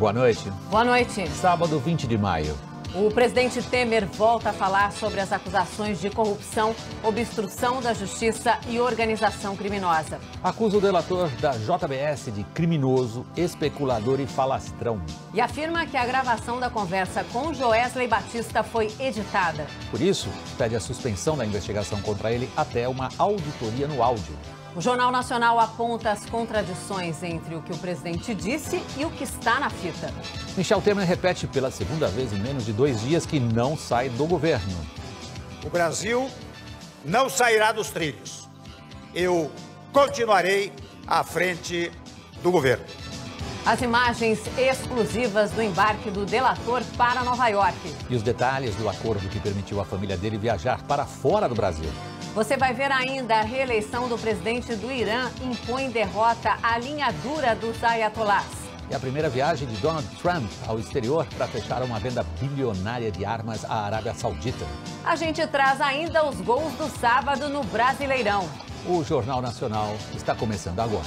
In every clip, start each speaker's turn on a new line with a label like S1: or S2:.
S1: boa noite.
S2: Boa noite.
S1: Sábado, 20 de maio.
S2: O presidente Temer volta a falar sobre as acusações de corrupção, obstrução da justiça e organização criminosa.
S1: Acusa o delator da JBS de criminoso, especulador e falastrão.
S2: E afirma que a gravação da conversa com Joesley Batista foi editada.
S1: Por isso, pede a suspensão da investigação contra ele até uma auditoria no áudio.
S2: O Jornal Nacional aponta as contradições entre o que o presidente disse e o que está na fita.
S1: Michel Temer repete pela segunda vez em menos de 2 dias que não sai do governo.
S3: O Brasil não sairá dos trilhos. Eu continuarei à frente do governo.
S2: As imagens exclusivas do embarque do delator para Nova York.
S1: E os detalhes do acordo que permitiu à família dele viajar para fora do Brasil.
S2: Você vai ver ainda a reeleição do presidente do Irã impõe derrota à linha dura dos ayatolás.
S1: E a primeira viagem de Donald Trump ao exterior para fechar uma venda bilionária de armas à Arábia Saudita.
S2: A gente traz ainda os gols do sábado no Brasileirão.
S1: O Jornal Nacional está começando agora.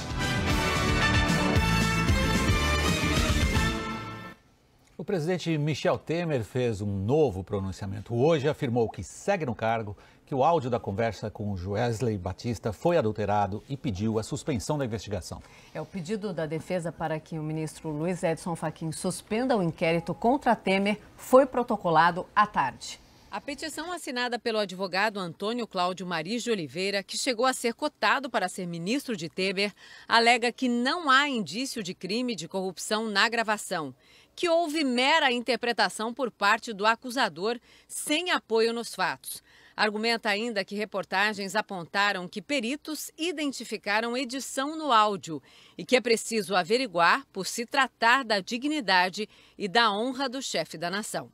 S1: O presidente Michel Temer fez um novo pronunciamento hoje, afirmou que segue no cargo, que o áudio da conversa com Joesley Batista foi adulterado e pediu a suspensão da investigação.
S2: O pedido da defesa para que o ministro Luiz Edson Fachin suspenda o inquérito contra Temer foi protocolado à tarde. A petição assinada pelo advogado Antônio Cláudio Maris de Oliveira, que chegou a ser cotado para ser ministro de Temer, alega que não há indício de crime de corrupção na gravação, que houve mera interpretação por parte do acusador sem apoio nos fatos. Argumenta ainda que reportagens apontaram que peritos identificaram edição no áudio e que é preciso averiguar por se tratar da dignidade e da honra do chefe da nação.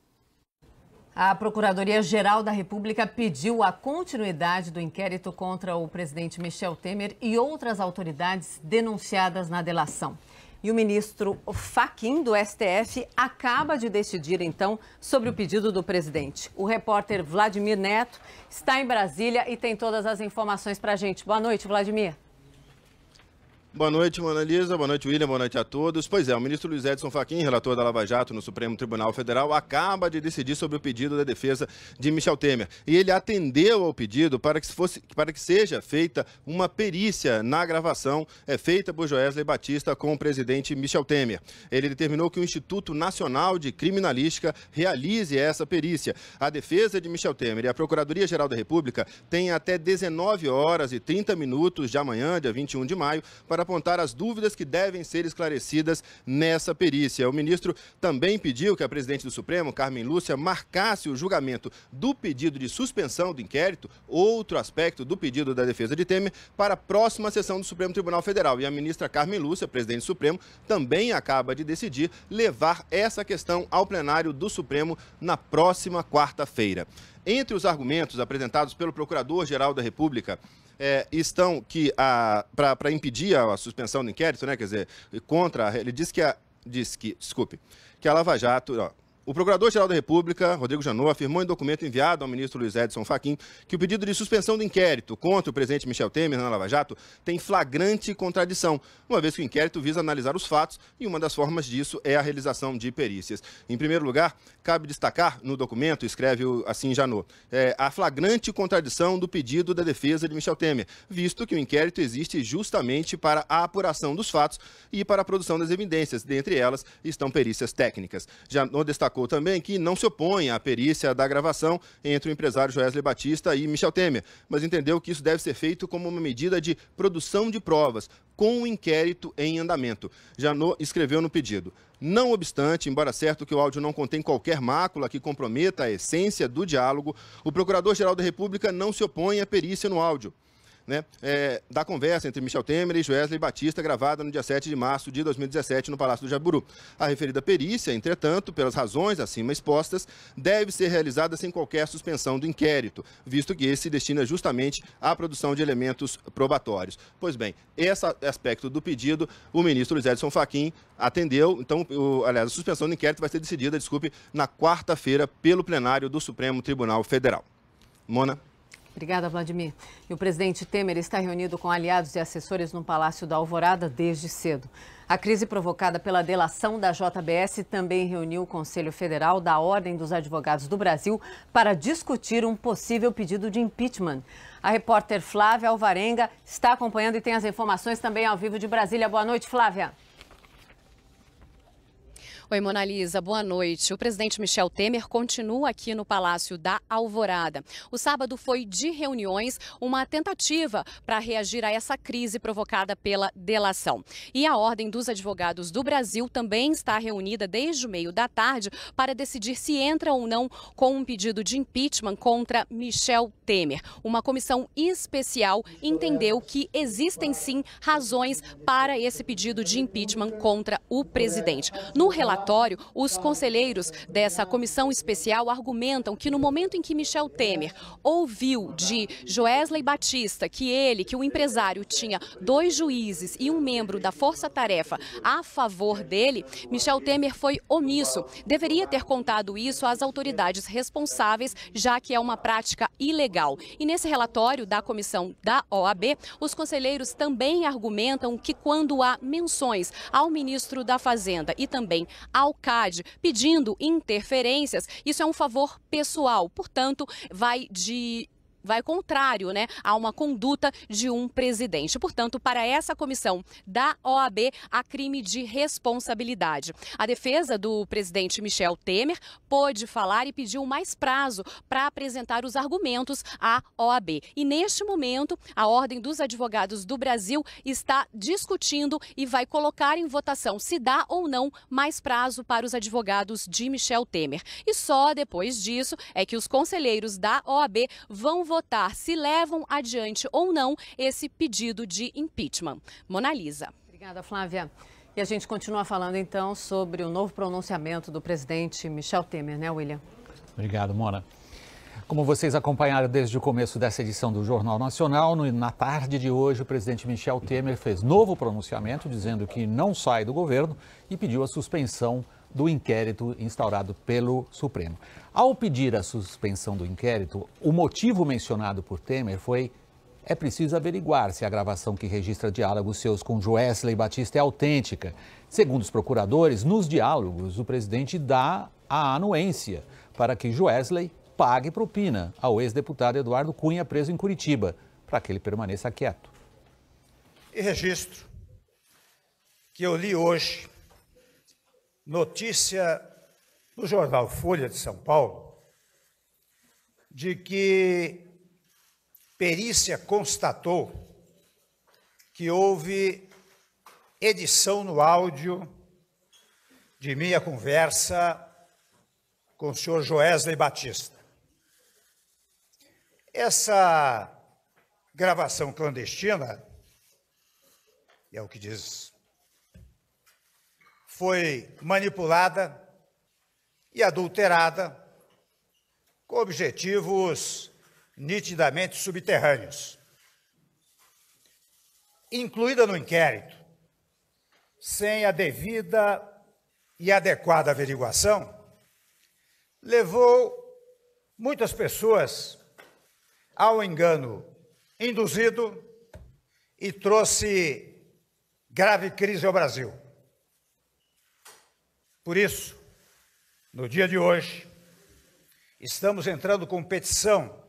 S2: A Procuradoria-Geral da República pediu a continuidade do inquérito contra o presidente Michel Temer e outras autoridades denunciadas na delação. E o ministro Fachin, do STF, acaba de decidir, então, sobre o pedido do presidente. O repórter Vladimir Neto está em Brasília e tem todas as informações para a gente. Boa noite, Vladimir.
S4: Boa noite, Mona Lisa. Boa noite, William. Boa noite a todos. Pois é, o ministro Luiz Edson Fachin, relator da Lava Jato no Supremo Tribunal Federal, acaba de decidir sobre o pedido da defesa de Michel Temer. E ele atendeu ao pedido para que seja feita uma perícia na gravação feita por Joesley Batista com o presidente Michel Temer. Ele determinou que o Instituto Nacional de Criminalística realize essa perícia. A defesa de Michel Temer e a Procuradoria-Geral da República têm até 19 horas e 30 minutos de amanhã, dia 21 de maio, para apontar as dúvidas que devem ser esclarecidas nessa perícia. O ministro também pediu que a presidente do Supremo, Carmen Lúcia, marcasse o julgamento do pedido de suspensão do inquérito, outro aspecto do pedido da defesa de Temer, para a próxima sessão do Supremo Tribunal Federal. E a ministra Carmen Lúcia, presidente do Supremo, também acaba de decidir levar essa questão ao plenário do Supremo na próxima quarta-feira. Entre os argumentos apresentados pelo Procurador-Geral da República, estão que, para impedir a suspensão do inquérito, né, quer dizer, ele diz que a Lava Jato... O Procurador-Geral da República, Rodrigo Janot, afirmou em documento enviado ao ministro Luiz Edson Fachin que o pedido de suspensão do inquérito contra o presidente Michel Temer na Lava Jato tem flagrante contradição, uma vez que o inquérito visa analisar os fatos e uma das formas disso é a realização de perícias. Em primeiro lugar, cabe destacar no documento, escreve assim Janot, a flagrante contradição do pedido da defesa de Michel Temer, visto que o inquérito existe justamente para a apuração dos fatos e para a produção das evidências, dentre elas estão perícias técnicas. Janot destacou também que não se opõe à perícia da gravação entre o empresário Joesley Batista e Michel Temer, mas entendeu que isso deve ser feito como uma medida de produção de provas, com o inquérito em andamento. Janot escreveu no pedido: não obstante, embora certo que o áudio não contém qualquer mácula que comprometa a essência do diálogo, o Procurador-Geral da República não se opõe à perícia no áudio da conversa entre Michel Temer e Joesley Batista, gravada no dia 7 de março de 2017 no Palácio do Jaburu. A referida perícia, entretanto, pelas razões acima expostas, deve ser realizada sem qualquer suspensão do inquérito, visto que esse se destina justamente à produção de elementos probatórios. Pois bem, esse aspecto do pedido, o ministro Luiz Edson Fachin atendeu. Então, a suspensão do inquérito vai ser decidida, na quarta-feira, pelo plenário do Supremo Tribunal Federal. Mona?
S2: Obrigada, Vladimir. E o presidente Temer está reunido com aliados e assessores no Palácio da Alvorada desde cedo. A crise provocada pela delação da JBS também reuniu o Conselho Federal da Ordem dos Advogados do Brasil para discutir um possível pedido de impeachment. A repórter Flávia Alvarenga está acompanhando e tem as informações também ao vivo de Brasília. Boa noite, Flávia.
S5: Oi, Mona Lisa, boa noite. O presidente Michel Temer continua aqui no Palácio da Alvorada. O sábado foi de reuniões, uma tentativa para reagir a essa crise provocada pela delação. E a Ordem dos Advogados do Brasil também está reunida desde o meio da tarde para decidir se entra ou não com um pedido de impeachment contra Michel Temer. Uma comissão especial entendeu que existem sim razões para esse pedido de impeachment contra o presidente. No relatório, os conselheiros dessa comissão especial argumentam que no momento em que Michel Temer ouviu de Joesley Batista que o empresário tinha 2 juízes e um membro da força-tarefa a favor dele, Michel Temer foi omisso. Deveria ter contado isso às autoridades responsáveis, já que é uma prática ilegal. E nesse relatório da comissão da OAB, os conselheiros também argumentam que quando há menções ao ministro da Fazenda e também ao CAD pedindo interferências, isso é um favor pessoal, portanto, vai contrário, a uma conduta de um presidente. Portanto, para essa comissão da OAB, há crime de responsabilidade. A defesa do presidente Michel Temer pôde falar e pediu mais prazo para apresentar os argumentos à OAB. E neste momento, a Ordem dos Advogados do Brasil está discutindo e vai colocar em votação se dá ou não mais prazo para os advogados de Michel Temer. E só depois disso é que os conselheiros da OAB vão votar se levam adiante ou não esse pedido de impeachment. Mona Lisa.
S2: Obrigada, Flávia. E a gente continua falando, então, sobre o novo pronunciamento do presidente Michel Temer, né, William?
S1: Obrigado, Mona. Como vocês acompanharam desde o começo dessa edição do Jornal Nacional, na tarde de hoje, o presidente Michel Temer fez novo pronunciamento dizendo que não sai do governo e pediu a suspensão do inquérito instaurado pelo Supremo. Ao pedir a suspensão do inquérito, o motivo mencionado por Temer foi: é preciso averiguar se a gravação que registra diálogos seus com Joesley Batista é autêntica. Segundo os procuradores, nos diálogos, o presidente dá a anuência para que Joesley pague propina ao ex-deputado Eduardo Cunha, preso em Curitiba, para que ele permaneça quieto.
S3: E registro que eu li hoje notícia no jornal Folha de São Paulo de que perícia constatou que houve edição no áudio de minha conversa com o senhor Joesley Batista. Essa gravação clandestina, é o que diz, foi manipulada e adulterada com objetivos nitidamente subterrâneos. Incluída no inquérito, sem a devida e adequada averiguação, levou muitas pessoas ao engano induzido e trouxe grave crise ao Brasil. Por isso, no dia de hoje, estamos entrando com petição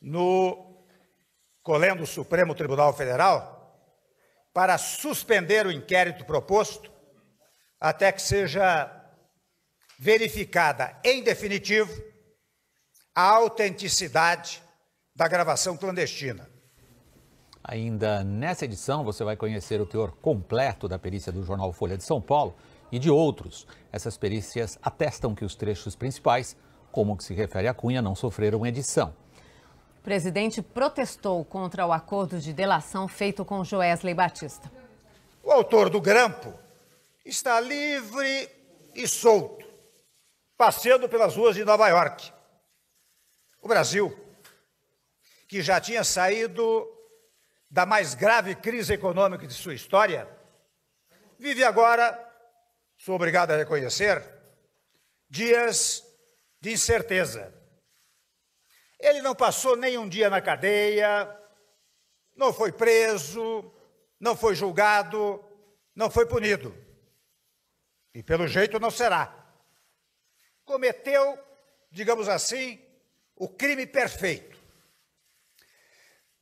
S3: no Colégio do Supremo Tribunal Federal para suspender o inquérito proposto até que seja verificada em definitivo a autenticidade da gravação clandestina.
S1: Ainda nessa edição, você vai conhecer o teor completo da perícia do jornal Folha de São Paulo e de outros. Essas perícias atestam que os trechos principais, como o que se refere a Cunha, não sofreram edição.
S2: O presidente protestou contra o acordo de delação feito com Joesley Batista.
S3: O autor do grampo está livre e solto, passeando pelas ruas de Nova York. O Brasil, que já tinha saído da mais grave crise econômica de sua história, vive agora, sou obrigado a reconhecer, dias de incerteza. Ele não passou nem um dia na cadeia, não foi preso, não foi julgado, não foi punido. E pelo jeito não será. Cometeu, digamos assim, o crime perfeito.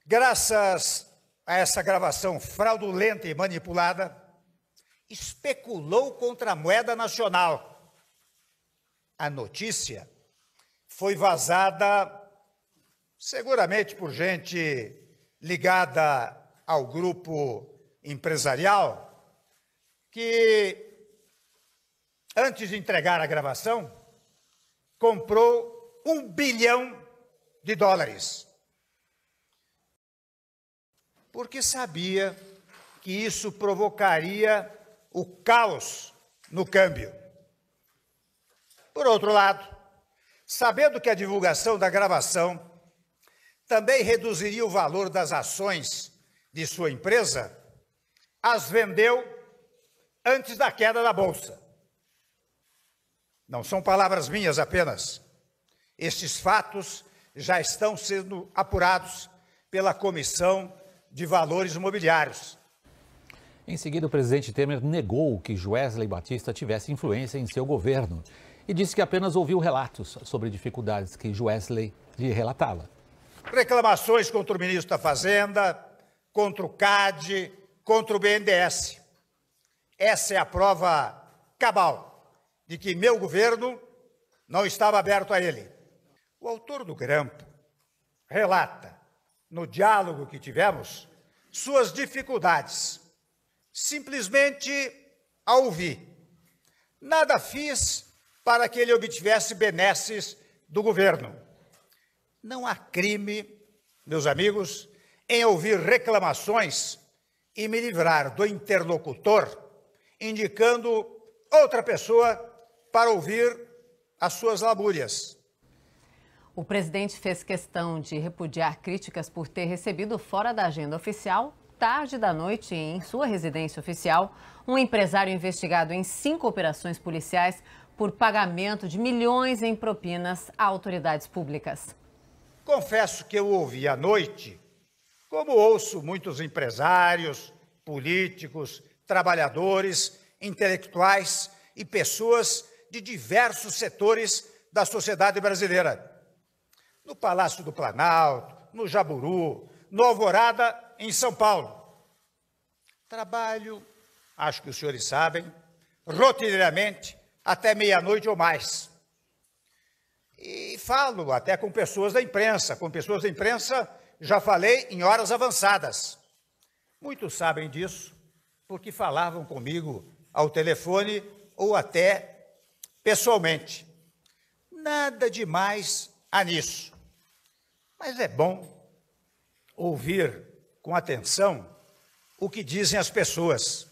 S3: Graças a essa gravação fraudulenta e manipulada, especulou contra a moeda nacional. A notícia foi vazada seguramente por gente ligada ao grupo empresarial que, antes de entregar a gravação, comprou $1 bilhão, porque sabia que isso provocaria o caos no câmbio. Por outro lado, sabendo que a divulgação da gravação também reduziria o valor das ações de sua empresa, as vendeu antes da queda da bolsa. Não são palavras minhas apenas. Estes fatos já estão sendo apurados pela Comissão de Valores Mobiliários.
S1: Em seguida, o presidente Temer negou que Joesley Batista tivesse influência em seu governo e disse que apenas ouviu relatos sobre dificuldades que Joesley lhe relatava.
S3: Reclamações contra o ministro da Fazenda, contra o CAD, contra o BNDES. Essa é a prova cabal de que meu governo não estava aberto a ele. O autor do grampo relata, no diálogo que tivemos, suas dificuldades, simplesmente a ouvir. Nada fiz para que ele obtivesse benesses do governo. Não há crime, meus amigos, em ouvir reclamações e me livrar do interlocutor, indicando outra pessoa para ouvir as suas lamúrias.
S2: O presidente fez questão de repudiar críticas por ter recebido fora da agenda oficial, tarde da noite, em sua residência oficial, um empresário investigado em 5 operações policiais por pagamento de milhões em propinas a autoridades públicas.
S3: Confesso que eu ouvi à noite, como ouço muitos empresários, políticos, trabalhadores, intelectuais e pessoas de diversos setores da sociedade brasileira. No Palácio do Planalto, no Jaburu, no Alvorada, em São Paulo. Trabalho, acho que os senhores sabem, rotineiramente até meia-noite ou mais. E falo até com pessoas da imprensa. Com pessoas da imprensa já falei em horas avançadas. Muitos sabem disso porque falavam comigo ao telefone ou até pessoalmente. Nada demais há nisso. Mas é bom ouvir com atenção o que dizem as pessoas.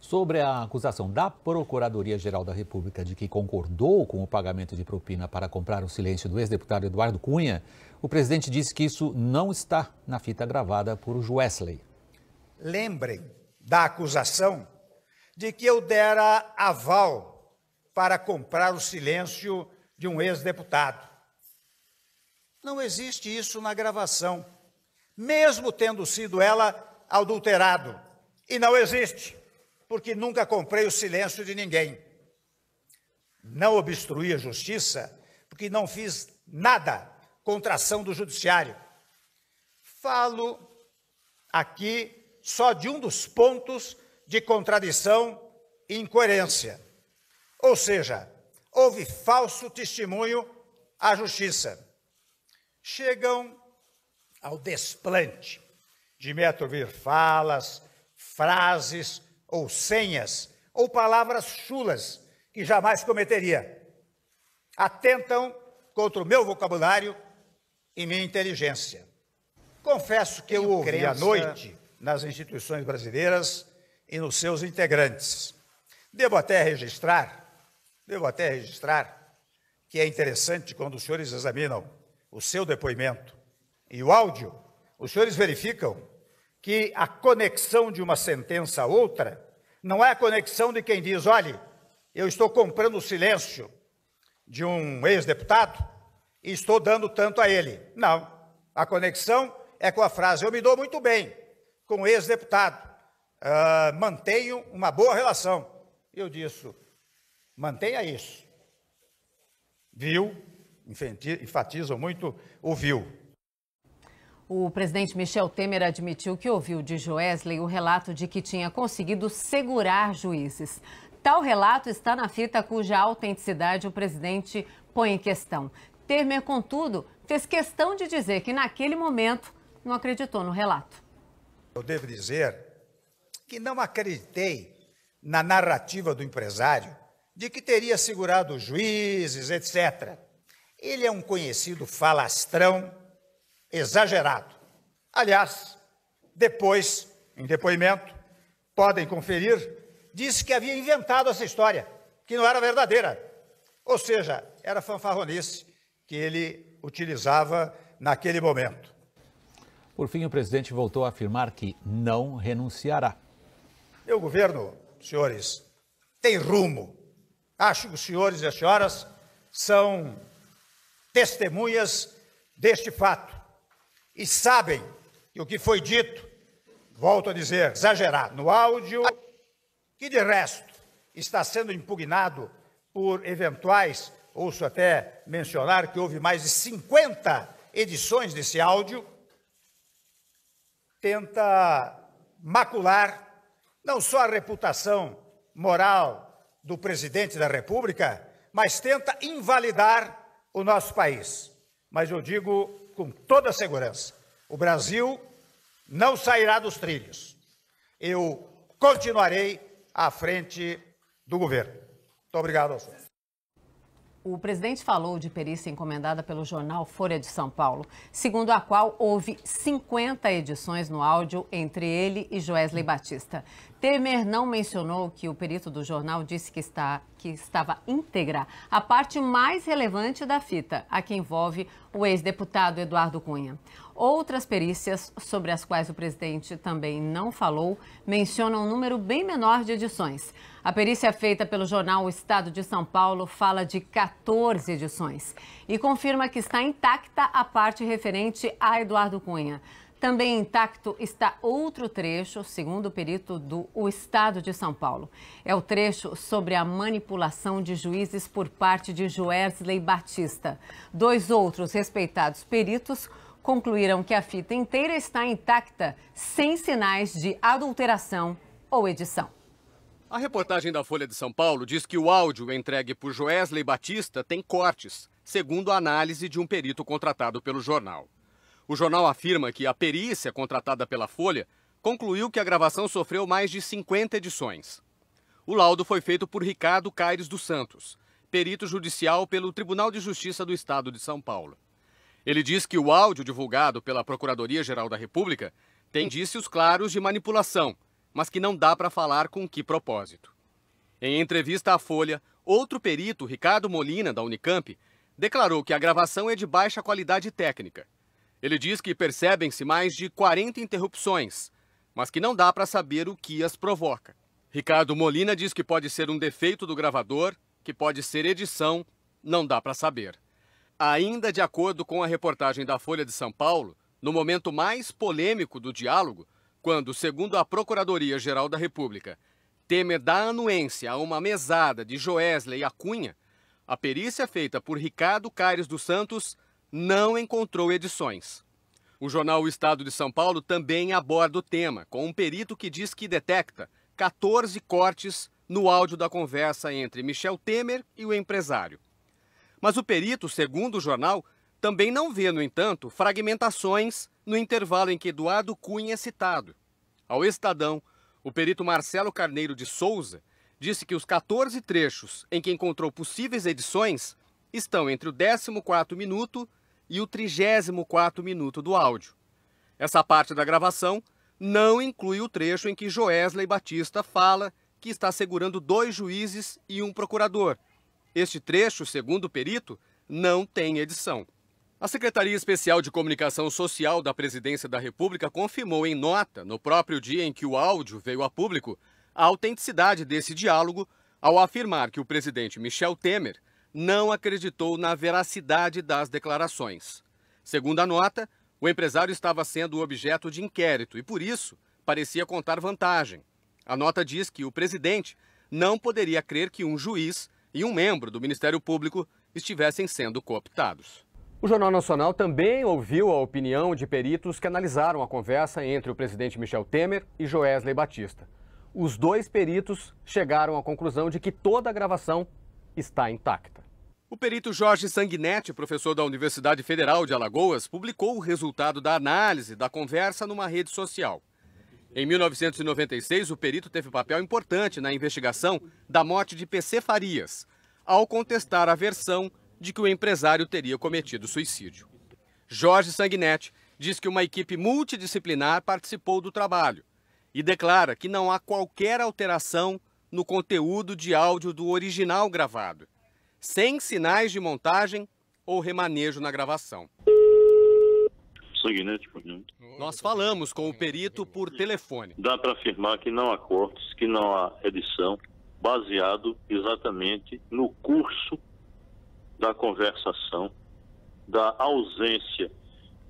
S1: Sobre a acusação da Procuradoria-Geral da República de que concordou com o pagamento de propina para comprar o silêncio do ex-deputado Eduardo Cunha, o presidente disse que isso não está na fita gravada por Joesley.
S3: Lembrem da acusação de que eu dera aval para comprar o silêncio de um ex-deputado. Não existe isso na gravação, mesmo tendo sido ela adulterado. E não existe, porque nunca comprei o silêncio de ninguém. Não obstruí a justiça, porque não fiz nada contra a ação do judiciário. Falo aqui só de um dos pontos de contradição e incoerência. Ou seja, houve falso testemunho à justiça. Chegam ao desplante de me atribuir falas, frases ou senhas ou palavras chulas que jamais cometeria. Atentam contra o meu vocabulário e minha inteligência. Confesso que eu ouvi à noite nas instituições brasileiras e nos seus integrantes. Devo até registrar que é interessante quando os senhores examinam o seu depoimento e o áudio, os senhores verificam que a conexão de uma sentença a outra não é a conexão de quem diz, olhe, eu estou comprando o silêncio de um ex-deputado e estou dando tanto a ele. Não, a conexão é com a frase: eu me dou muito bem com o ex-deputado, mantenho uma boa relação. Eu disse: mantenha isso. Viu? Enfatizam muito o viu.
S2: O presidente Michel Temer admitiu que ouviu de Joesley o relato de que tinha conseguido segurar juízes. Tal relato está na fita cuja autenticidade o presidente põe em questão. Temer, contudo, fez questão de dizer que naquele momento não acreditou no relato.
S3: Eu devo dizer que não acreditei na narrativa do empresário de que teria segurado os juízes, etc. Ele é um conhecido falastrão exagerado. Aliás, depois, em depoimento, podem conferir, disse que havia inventado essa história, que não era verdadeira. Ou seja, era fanfarronice que ele utilizava naquele momento.
S1: Por fim, o presidente voltou a afirmar que não renunciará.
S3: Meu governo, senhores, tem rumo. Acho que os senhores e as senhoras são testemunhas deste fato e sabem que o que foi dito, volto a dizer, exagerado, no áudio, que de resto está sendo impugnado por eventuais, ouço até mencionar que houve mais de 50 edições desse áudio, tenta macular não só a reputação moral do presidente da República, mas tenta invalidar o nosso país. Mas eu digo com toda segurança, o Brasil não sairá dos trilhos. Eu continuarei à frente do governo. Muito obrigado ao senhor.
S2: O presidente falou de perícia encomendada pelo jornal Folha de São Paulo, segundo a qual houve 50 edições no áudio entre ele e Joesley Batista. Temer não mencionou que o perito do jornal disse que estava íntegra a parte mais relevante da fita, a que envolve o ex-deputado Eduardo Cunha. Outras perícias, sobre as quais o presidente também não falou, mencionam um número bem menor de edições. A perícia feita pelo jornal O Estado de São Paulo fala de 14 edições e confirma que está intacta a parte referente a Eduardo Cunha. Também intacto está outro trecho, segundo o perito do O Estado de São Paulo. É o trecho sobre a manipulação de juízes por parte de Joesley Batista. Dois outros respeitados peritos concluíram que a fita inteira está intacta, sem sinais de adulteração ou edição.
S6: A reportagem da Folha de São Paulo diz que o áudio entregue por Joesley Batista tem cortes, segundo a análise de um perito contratado pelo jornal. O jornal afirma que a perícia contratada pela Folha concluiu que a gravação sofreu mais de 50 edições. O laudo foi feito por Ricardo Caires dos Santos, perito judicial pelo Tribunal de Justiça do Estado de São Paulo. Ele diz que o áudio divulgado pela Procuradoria-Geral da República tem indícios claros de manipulação, mas que não dá para falar com que propósito. Em entrevista à Folha, outro perito, Ricardo Molina, da Unicamp, declarou que a gravação é de baixa qualidade técnica. Ele diz que percebem-se mais de 40 interrupções, mas que não dá para saber o que as provoca. Ricardo Molina diz que pode ser um defeito do gravador, que pode ser edição, não dá para saber. Ainda de acordo com a reportagem da Folha de São Paulo, no momento mais polêmico do diálogo, quando, segundo a Procuradoria-Geral da República, Temer dá anuência a uma mesada de Joesley e Cunha, a perícia feita por Ricardo Caires dos Santos não encontrou edições. O jornal O Estado de São Paulo também aborda o tema, com um perito que diz que detecta 14 cortes no áudio da conversa entre Michel Temer e o empresário. Mas o perito, segundo o jornal, também não vê, no entanto, fragmentações no intervalo em que Eduardo Cunha é citado. Ao Estadão, o perito Marcelo Carneiro de Souza disse que os 14 trechos em que encontrou possíveis edições estão entre o 14º minuto e o 34º minuto do áudio. Essa parte da gravação não inclui o trecho em que Joesley Batista fala que está segurando 2 juízes e um procurador. Este trecho, segundo o perito, não tem edição. A Secretaria Especial de Comunicação Social da Presidência da República confirmou em nota, no próprio dia em que o áudio veio a público, a autenticidade desse diálogo ao afirmar que o presidente Michel Temer não acreditou na veracidade das declarações. Segundo a nota, o empresário estava sendo objeto de inquérito e, por isso, parecia contar vantagem. A nota diz que o presidente não poderia crer que um juiz e um membro do Ministério Público estivessem sendo cooptados.
S7: O Jornal Nacional também ouviu a opinião de peritos que analisaram a conversa entre o presidente Michel Temer e Joesley Batista. Os dois peritos chegaram à conclusão de que toda a gravação está intacta.
S6: O perito Jorge Sanguinetti, professor da Universidade Federal de Alagoas, publicou o resultado da análise da conversa numa rede social. Em 1996, o perito teve papel importante na investigação da morte de PC Farias, ao contestar a versão de que o empresário teria cometido suicídio. Jorge Sanguinetti diz que uma equipe multidisciplinar participou do trabalho e declara que não há qualquer alteração no conteúdo de áudio do original gravado, sem sinais de montagem ou remanejo na gravação.
S8: Sanguinetti,
S6: Nós falamos com o perito por telefone.
S8: Dá para afirmar que não há cortes, que não há edição, baseado exatamente no curso da conversação, da ausência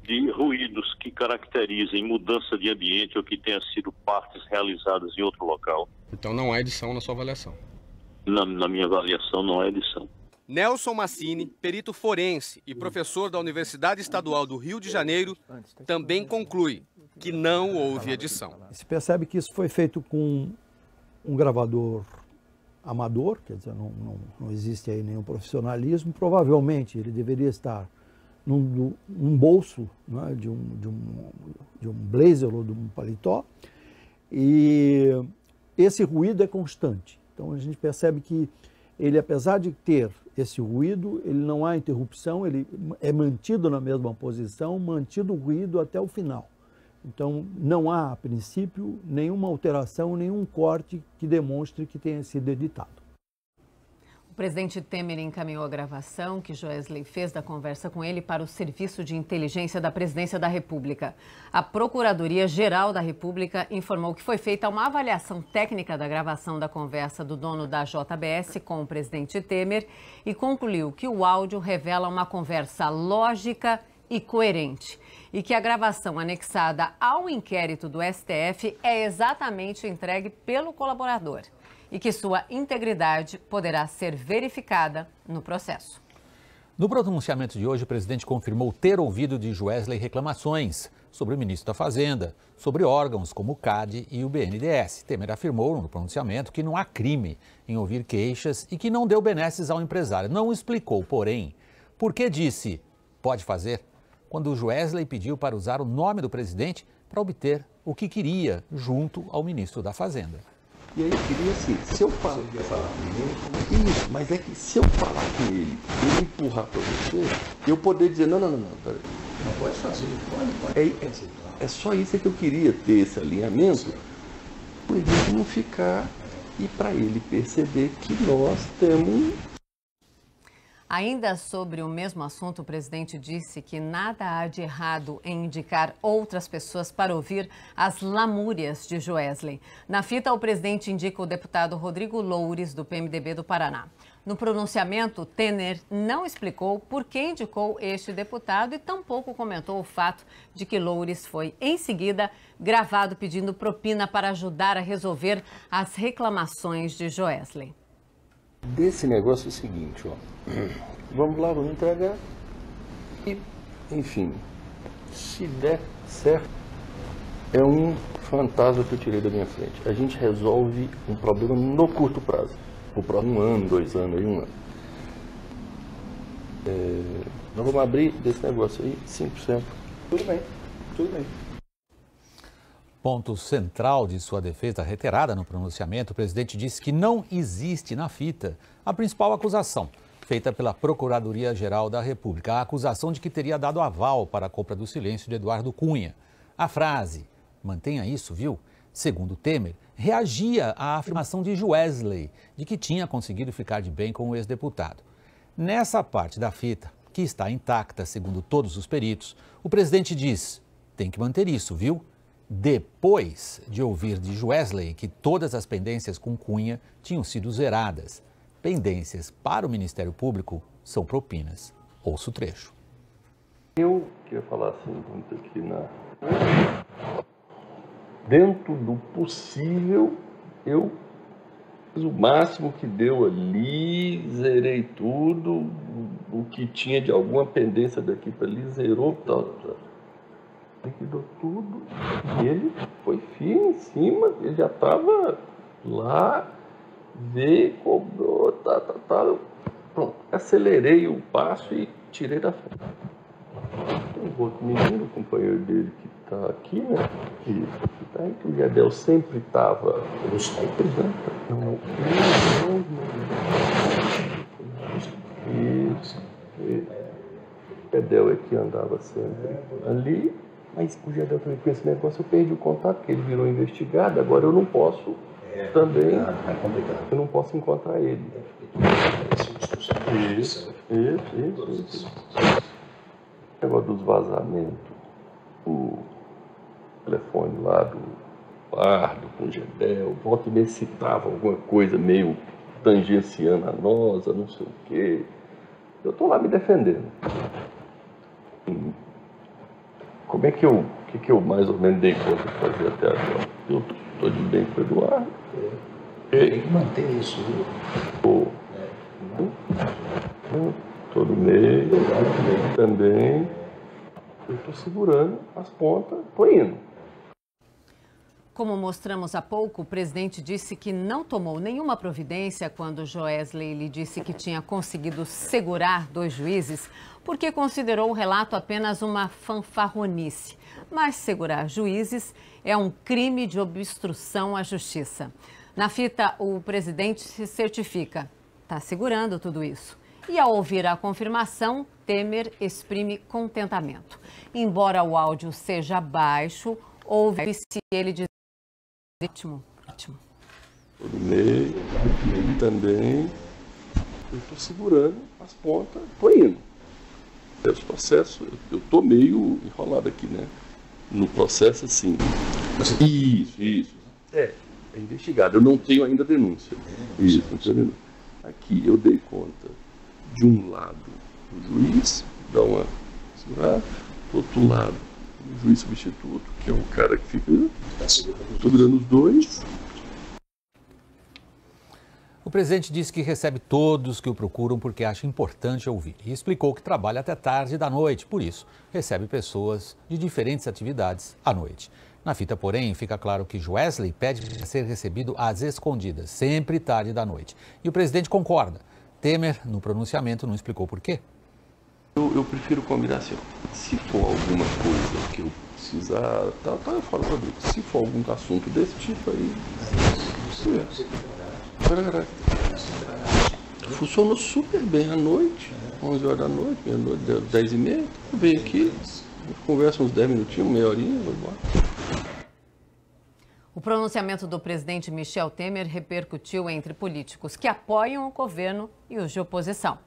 S8: de ruídos que caracterizem mudança de ambiente ou que tenham sido partes realizadas em outro local.
S6: Então não há edição na sua avaliação?
S8: Na minha avaliação não há edição.
S6: Nelson Massini, perito forense e professor da Universidade Estadual do Rio de Janeiro, também conclui que não houve edição.
S9: Se percebe que isso foi feito com um gravador amador, quer dizer, não existe aí nenhum profissionalismo. Provavelmente ele deveria estar num bolso, né, de um blazer ou de um paletó, e esse ruído é constante. Então a gente percebe que ele, apesar de ter esse ruído, ele não há interrupção, ele é mantido na mesma posição, mantido o ruído até o final. Então, não há, a princípio, nenhuma alteração, nenhum corte que demonstre que tenha sido editado.
S2: O presidente Temer encaminhou a gravação que Joesley fez da conversa com ele para o Serviço de Inteligência da Presidência da República. A Procuradoria-Geral da República informou que foi feita uma avaliação técnica da gravação da conversa do dono da JBS com o presidente Temer e concluiu que o áudio revela uma conversa lógica e coerente, e que a gravação anexada ao inquérito do STF é exatamente entregue pelo colaborador e que sua integridade poderá ser verificada no processo.
S1: No pronunciamento de hoje, o presidente confirmou ter ouvido de Joesley reclamações sobre o ministro da Fazenda, sobre órgãos como o CAD e o BNDES. Temer afirmou no pronunciamento que não há crime em ouvir queixas e que não deu benesses ao empresário. Não explicou, porém, por que disse pode fazer quando o Joesley pediu para usar o nome do presidente para obter o que queria junto ao ministro da Fazenda.
S10: E aí eu queria assim, se eu falar com ele, isso, mas é que se eu falar com ele, ele empurrar para você, eu poder dizer, não, peraí.
S11: Não pode fazer, pode.
S10: É só isso que eu queria ter, esse alinhamento, para ele não ficar e para ele perceber que nós temos...
S2: Ainda sobre o mesmo assunto, o presidente disse que nada há de errado em indicar outras pessoas para ouvir as lamúrias de Joesley. Na fita, o presidente indica o deputado Rodrigo Loures, do PMDB do Paraná. No pronunciamento, Temer não explicou por que indicou este deputado e tampouco comentou o fato de que Loures foi, em seguida, gravado pedindo propina para ajudar a resolver as reclamações de Joesley.
S10: Desse negócio é o seguinte, ó, vamos lá, vamos entregar e, enfim, se der certo, é um fantasma que eu tirei da minha frente. A gente resolve um problema no curto prazo, o próximo 1 ano, 2 anos, 1 ano. Nós vamos abrir desse negócio aí 5%. Tudo bem, tudo bem.
S1: Ponto central de sua defesa reiterada no pronunciamento, o presidente disse que não existe na fita a principal acusação feita pela Procuradoria-Geral da República, a acusação de que teria dado aval para a compra do silêncio de Eduardo Cunha. A frase, mantenha isso, viu? Segundo Temer, reagia à afirmação de Joesley de que tinha conseguido ficar de bem com o ex-deputado. Nessa parte da fita, que está intacta segundo todos os peritos, o presidente diz, tem que manter isso, viu? Depois de ouvir de Joesley que todas as pendências com Cunha tinham sido zeradas. pendências para o Ministério Público são propinas. Ouça o trecho.
S10: Eu queria falar assim, muito aqui dentro do possível, eu fiz o máximo que deu ali, zerei tudo, o que tinha de alguma pendência daqui para ali, zerou, tal. Liquidou tudo, e ele foi firme em cima, ele já estava lá, veio, cobrou, pronto, acelerei o passo e tirei da frente. Tem um outro menino, o companheiro dele que está aqui, né? Que o Gedel sempre estava. Ele sempre, né? Isso. O Gedel é que andava sempre ali, mas o Gedel também com esse negócio, eu perdi o contato, porque ele virou investigado, agora eu não posso também. Eu não posso encontrar ele. Isso. O negócio dos vazamentos, o telefone lá do Pardo com o Gedel, volta e meia citava alguma coisa meio tangenciando a nossa, não sei o quê. Eu estou lá me defendendo. Como é que eu mais ou menos dei conta de fazer até agora? Eu estou de bem com o Eduardo.
S11: Tem que manter isso, viu?
S10: Estou no meio, também. Eu estou segurando as pontas, estou indo.
S2: Como mostramos há pouco, o presidente disse que não tomou nenhuma providência quando Joesley lhe disse que tinha conseguido segurar 2 juízes, porque considerou o relato apenas uma fanfarronice. Mas segurar juízes é um crime de obstrução à justiça. Na fita, o presidente se certifica. Está segurando tudo isso. E ao ouvir a confirmação, Temer exprime contentamento. Embora o áudio seja baixo, ouve-se ele dizer ritmo.
S10: Tô no meio, também. Eu estou segurando as pontas, estou indo. Os processos, eu estou meio enrolado aqui, né? No processo, assim. Isso. É investigado. Eu não tenho ainda denúncia. Isso, não tenho denúncia. Aqui eu dei conta de um lado o juiz, dá uma segurada, do outro lado o juiz substituto, que é o cara que fica segurando os dois.
S1: O presidente disse que recebe todos que o procuram porque acha importante ouvir e explicou que trabalha até tarde da noite, por isso recebe pessoas de diferentes atividades à noite. Na fita, porém, fica claro que Joesley pede para ser recebido às escondidas, sempre tarde da noite. E o presidente concorda. Temer, no pronunciamento, não explicou por quê.
S10: Eu prefiro combinar assim, se for alguma coisa que eu precisar, eu falo para ele. Se for algum assunto desse tipo aí, funcionou super bem à noite, 11 horas da noite, meia-noite, 10h30, eu venho aqui, conversa uns 10 minutinhos, meia horinha, vou embora.
S2: O pronunciamento do presidente Michel Temer repercutiu entre políticos que apoiam o governo e os de oposição.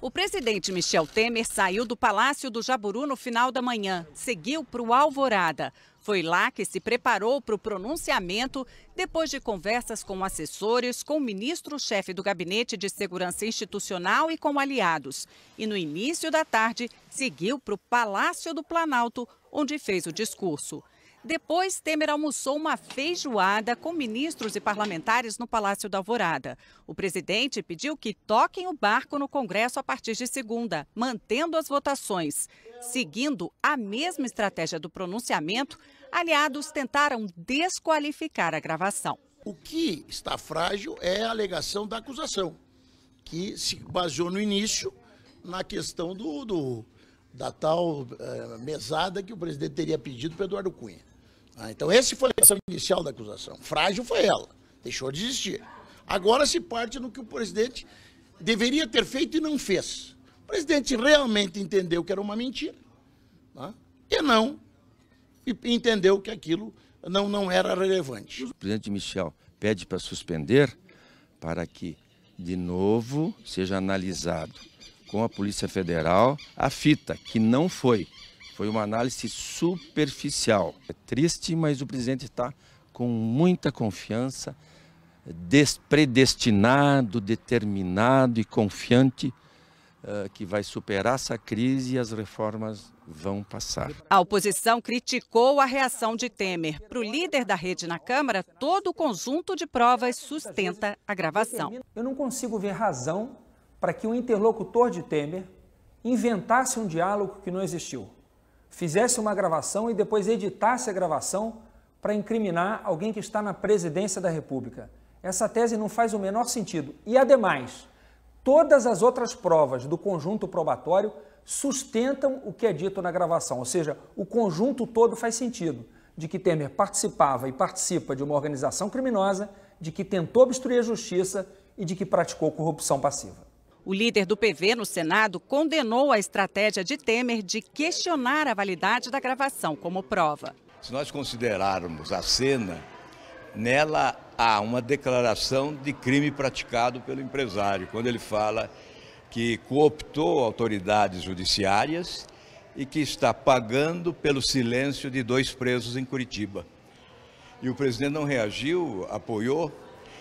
S12: O presidente Michel Temer saiu do Palácio do Jaburu no final da manhã, seguiu para o Alvorada. Foi lá que se preparou para o pronunciamento, depois de conversas com assessores, com o ministro-chefe do Gabinete de Segurança Institucional e com aliados. E no início da tarde, seguiu para o Palácio do Planalto, onde fez o discurso. Depois, Temer almoçou uma feijoada com ministros e parlamentares no Palácio da Alvorada. O presidente pediu que toquem o barco no Congresso a partir de segunda, mantendo as votações. Seguindo a mesma estratégia do pronunciamento, aliados tentaram desqualificar a gravação.
S13: O que está frágil é a alegação da acusação, que se baseou no início na questão da tal mesada que o presidente teria pedido para Eduardo Cunha. Então essa foi a alegação inicial da acusação. Frágil foi ela, deixou de existir. Agora se parte no que o presidente deveria ter feito e não fez. O presidente realmente entendeu que era uma mentira, e entendeu que aquilo não era relevante.
S14: O presidente Michel pede para suspender para que, de novo, seja analisado com a Polícia Federal a fita, que não foi uma análise superficial. É triste, mas o presidente está com muita confiança predestinado, determinado e confiante que vai superar essa crise e as reformas vão passar.
S12: A oposição criticou a reação de Temer. Para o líder da rede na Câmara, todo o conjunto de provas sustenta a gravação.
S15: Eu não consigo ver razão para que o interlocutor de Temer inventasse um diálogo que não existiu, fizesse uma gravação e depois editasse a gravação para incriminar alguém que está na presidência da República. Essa tese não faz o menor sentido. E, ademais, todas as outras provas do conjunto probatório sustentam o que é dito na gravação, ou seja, o conjunto todo faz sentido, de que Temer participava e participa de uma organização criminosa, de que tentou obstruir a justiça e de que praticou corrupção passiva.
S12: O líder do PV no Senado condenou a estratégia de Temer de questionar a validade da gravação como prova.
S16: Se nós considerarmos a cena, nela há uma declaração de crime praticado pelo empresário, quando ele fala que cooptou autoridades judiciárias e que está pagando pelo silêncio de 2 presos em Curitiba. E o presidente não reagiu, apoiou.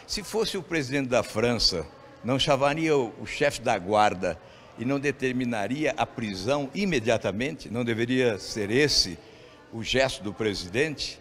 S16: Se fosse o presidente da França, não chamaria o chefe da guarda e não determinaria a prisão imediatamente? Não deveria ser esse o gesto do presidente?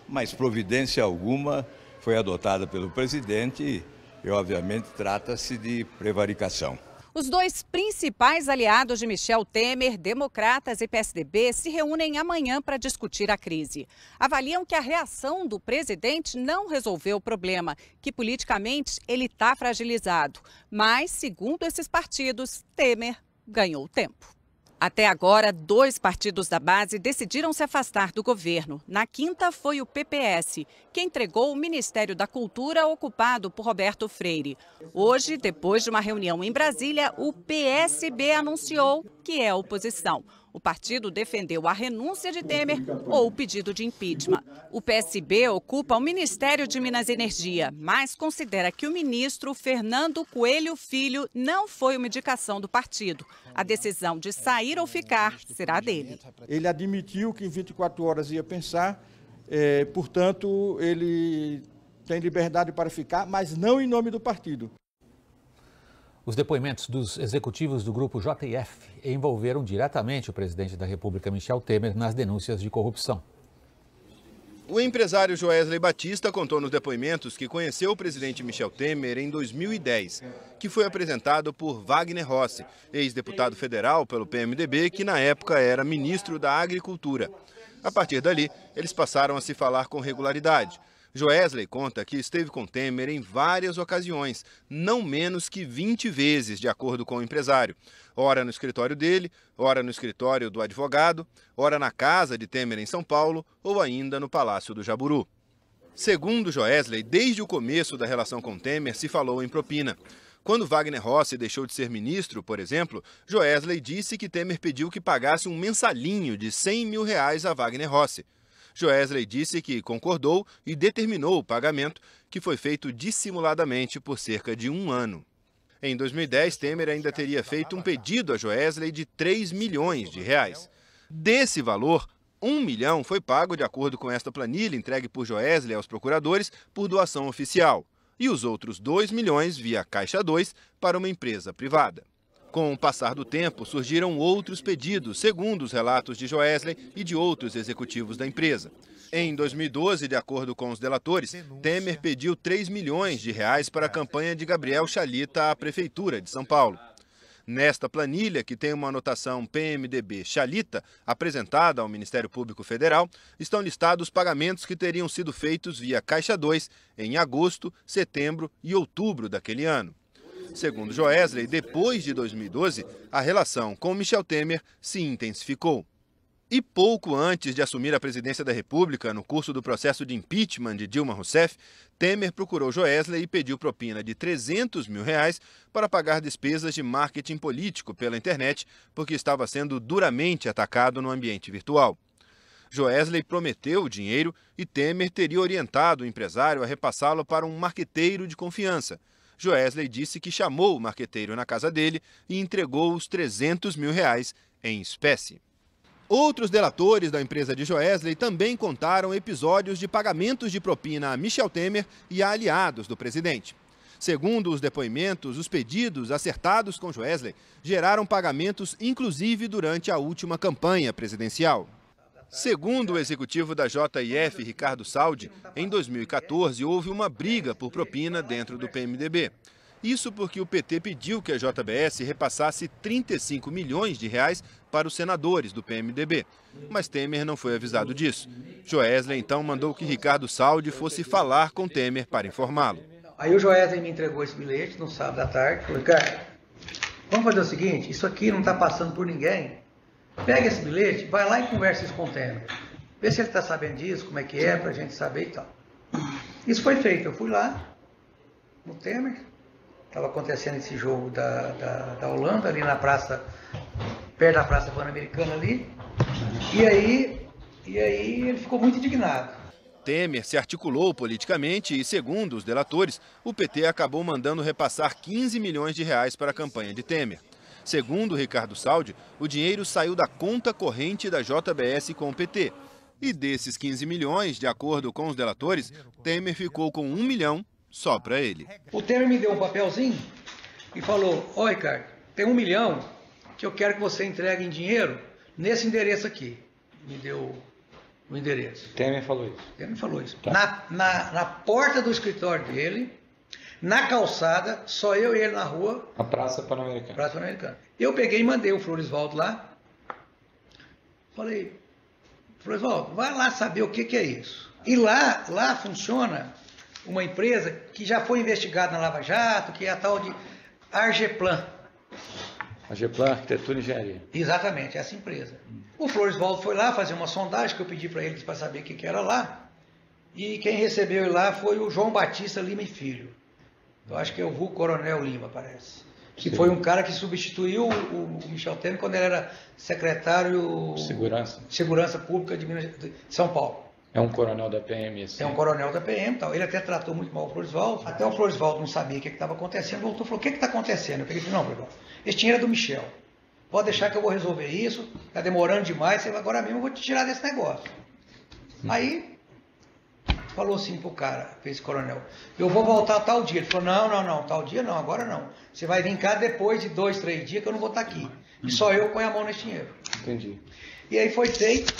S16: Mas providência alguma foi adotada pelo presidente e obviamente trata-se de prevaricação.
S12: Os 2 principais aliados de Michel Temer, Democratas e PSDB, se reúnem amanhã para discutir a crise. Avaliam que a reação do presidente não resolveu o problema, que politicamente ele está fragilizado. Mas, segundo esses partidos, Temer ganhou tempo. Até agora, 2 partidos da base decidiram se afastar do governo. Na quinta foi o PPS, que entregou o Ministério da Cultura ocupado por Roberto Freire. Hoje, depois de uma reunião em Brasília, o PSB anunciou que é a oposição. O partido defendeu a renúncia de Temer ou o pedido de impeachment. O PSB ocupa o Ministério de Minas e Energia, mas considera que o ministro Fernando Coelho Filho não foi uma indicação do partido. A decisão de sair ou ficar será dele.
S17: Ele admitiu que em 24 horas ia pensar, portanto, ele tem liberdade para ficar, mas não em nome do partido.
S1: Os depoimentos dos executivos do grupo JF envolveram diretamente o presidente da República, Michel Temer, nas denúncias de corrupção.
S4: O empresário Joesley Batista contou nos depoimentos que conheceu o presidente Michel Temer em 2010, que foi apresentado por Wagner Rossi, ex-deputado federal pelo PMDB, que na época era ministro da Agricultura. A partir dali, eles passaram a se falar com regularidade. Joesley conta que esteve com Temer em várias ocasiões, não menos que 20 vezes, de acordo com o empresário. Ora no escritório dele, ora no escritório do advogado, ora na casa de Temer em São Paulo ou ainda no Palácio do Jaburu. Segundo Joesley, desde o começo da relação com Temer se falou em propina. Quando Wagner Rossi deixou de ser ministro, por exemplo, Joesley disse que Temer pediu que pagasse um mensalinho de R$100 mil a Wagner Rossi. Joesley disse que concordou e determinou o pagamento, que foi feito dissimuladamente por cerca de 1 ano. Em 2010, Temer ainda teria feito um pedido a Joesley de R$3 milhões. Desse valor, 1 milhão foi pago, de acordo com esta planilha entregue por Joesley aos procuradores, por doação oficial, e os outros 2 milhões via Caixa 2 para uma empresa privada. Com o passar do tempo, surgiram outros pedidos, segundo os relatos de Joesley e de outros executivos da empresa. Em 2012, de acordo com os delatores, Temer pediu R$3 milhões para a campanha de Gabriel Chalita à Prefeitura de São Paulo. Nesta planilha, que tem uma anotação PMDB Chalita, apresentada ao Ministério Público Federal, estão listados os pagamentos que teriam sido feitos via Caixa 2 em agosto, setembro e outubro daquele ano. Segundo Joesley, depois de 2012, a relação com Michel Temer se intensificou. E pouco antes de assumir a presidência da República, no curso do processo de impeachment de Dilma Rousseff, Temer procurou Joesley e pediu propina de R$300 mil para pagar despesas de marketing político pela internet, porque estava sendo duramente atacado no ambiente virtual. Joesley prometeu o dinheiro e Temer teria orientado o empresário a repassá-lo para um marqueteiro de confiança. Joesley disse que chamou o marqueteiro na casa dele e entregou os R$300 mil em espécie. Outros delatores da empresa de Joesley também contaram episódios de pagamentos de propina a Michel Temer e a aliados do presidente. Segundo os depoimentos, os pedidos acertados com Joesley geraram pagamentos inclusive durante a última campanha presidencial. Segundo o executivo da JIF, Ricardo Saldi, em 2014 houve uma briga por propina dentro do PMDB. Isso porque o PT pediu que a JBS repassasse 35 milhões de reais para os senadores do PMDB. Mas Temer não foi avisado disso. Joesley então mandou que Ricardo Saldi fosse falar com Temer para informá-lo.
S11: Aí o Joesley me entregou esse bilhete no sábado à tarde. Falei, Ricardo, vamos fazer o seguinte, isso aqui não está passando por ninguém. Pega esse bilhete, vai lá e conversa isso com o Temer. Vê se ele está sabendo disso, como é que é, para a gente saber e tal. Isso foi feito. Eu fui lá no Temer. Estava acontecendo esse jogo da Holanda, ali na praça, perto da Praça Pan-Americana ali. E aí ele ficou muito indignado.
S4: Temer se articulou politicamente e, segundo os delatores, o PT acabou mandando repassar 15 milhões de reais para a campanha de Temer. Segundo Ricardo Saldi, o dinheiro saiu da conta corrente da JBS com o PT. E desses 15 milhões, de acordo com os delatores, Temer ficou com 1 milhão só para ele.
S11: O Temer me deu um papelzinho e falou, ó Ricardo, tem 1 milhão que eu quero que você entregue em dinheiro nesse endereço aqui. Me deu o endereço.
S18: Temer falou isso?
S11: Temer falou isso.
S18: Tá.
S11: Na porta do escritório dele, na calçada, só eu e ele na rua.
S18: A Praça Pan-Americana.
S11: Praça Pan-Americana. Eu peguei e mandei o Floresvaldo lá. Falei, Floresvaldo, vai lá saber o que é isso. E lá funciona uma empresa que já foi investigada na Lava Jato, que é a tal de Argeplan.
S18: Argeplan, Arquitetura e Engenharia.
S11: Exatamente, essa empresa. O Floresvaldo foi lá fazer uma sondagem que eu pedi para eles para saber o que era lá. E quem recebeu ele lá foi o João Batista Lima e Filho. Eu acho que é o vulgo Coronel Lima, parece. Que foi um cara que substituiu o Michel Temer quando ele era secretário de Segurança Pública de São Paulo.
S18: É um coronel da PM, assim.
S11: É um coronel da PM, tal. Ele até tratou muito mal o Floresvaldo. Até o Floresvaldo não sabia o que estava acontecendo. Voltou e falou, o que está acontecendo? Eu peguei e falei, não, Floresvaldo, esse dinheiro é do Michel. Pode deixar que eu vou resolver isso. Está demorando demais. Agora mesmo eu vou te tirar desse negócio. Aí, falou assim pro cara, pra esse coronel, eu vou voltar tal dia. Ele falou, não, tal dia não, agora não. Você vai vir cá depois de 2, 3 dias que eu não vou estar aqui. E só eu ponho a mão nesse dinheiro.
S18: Entendi.
S11: E aí foi feito.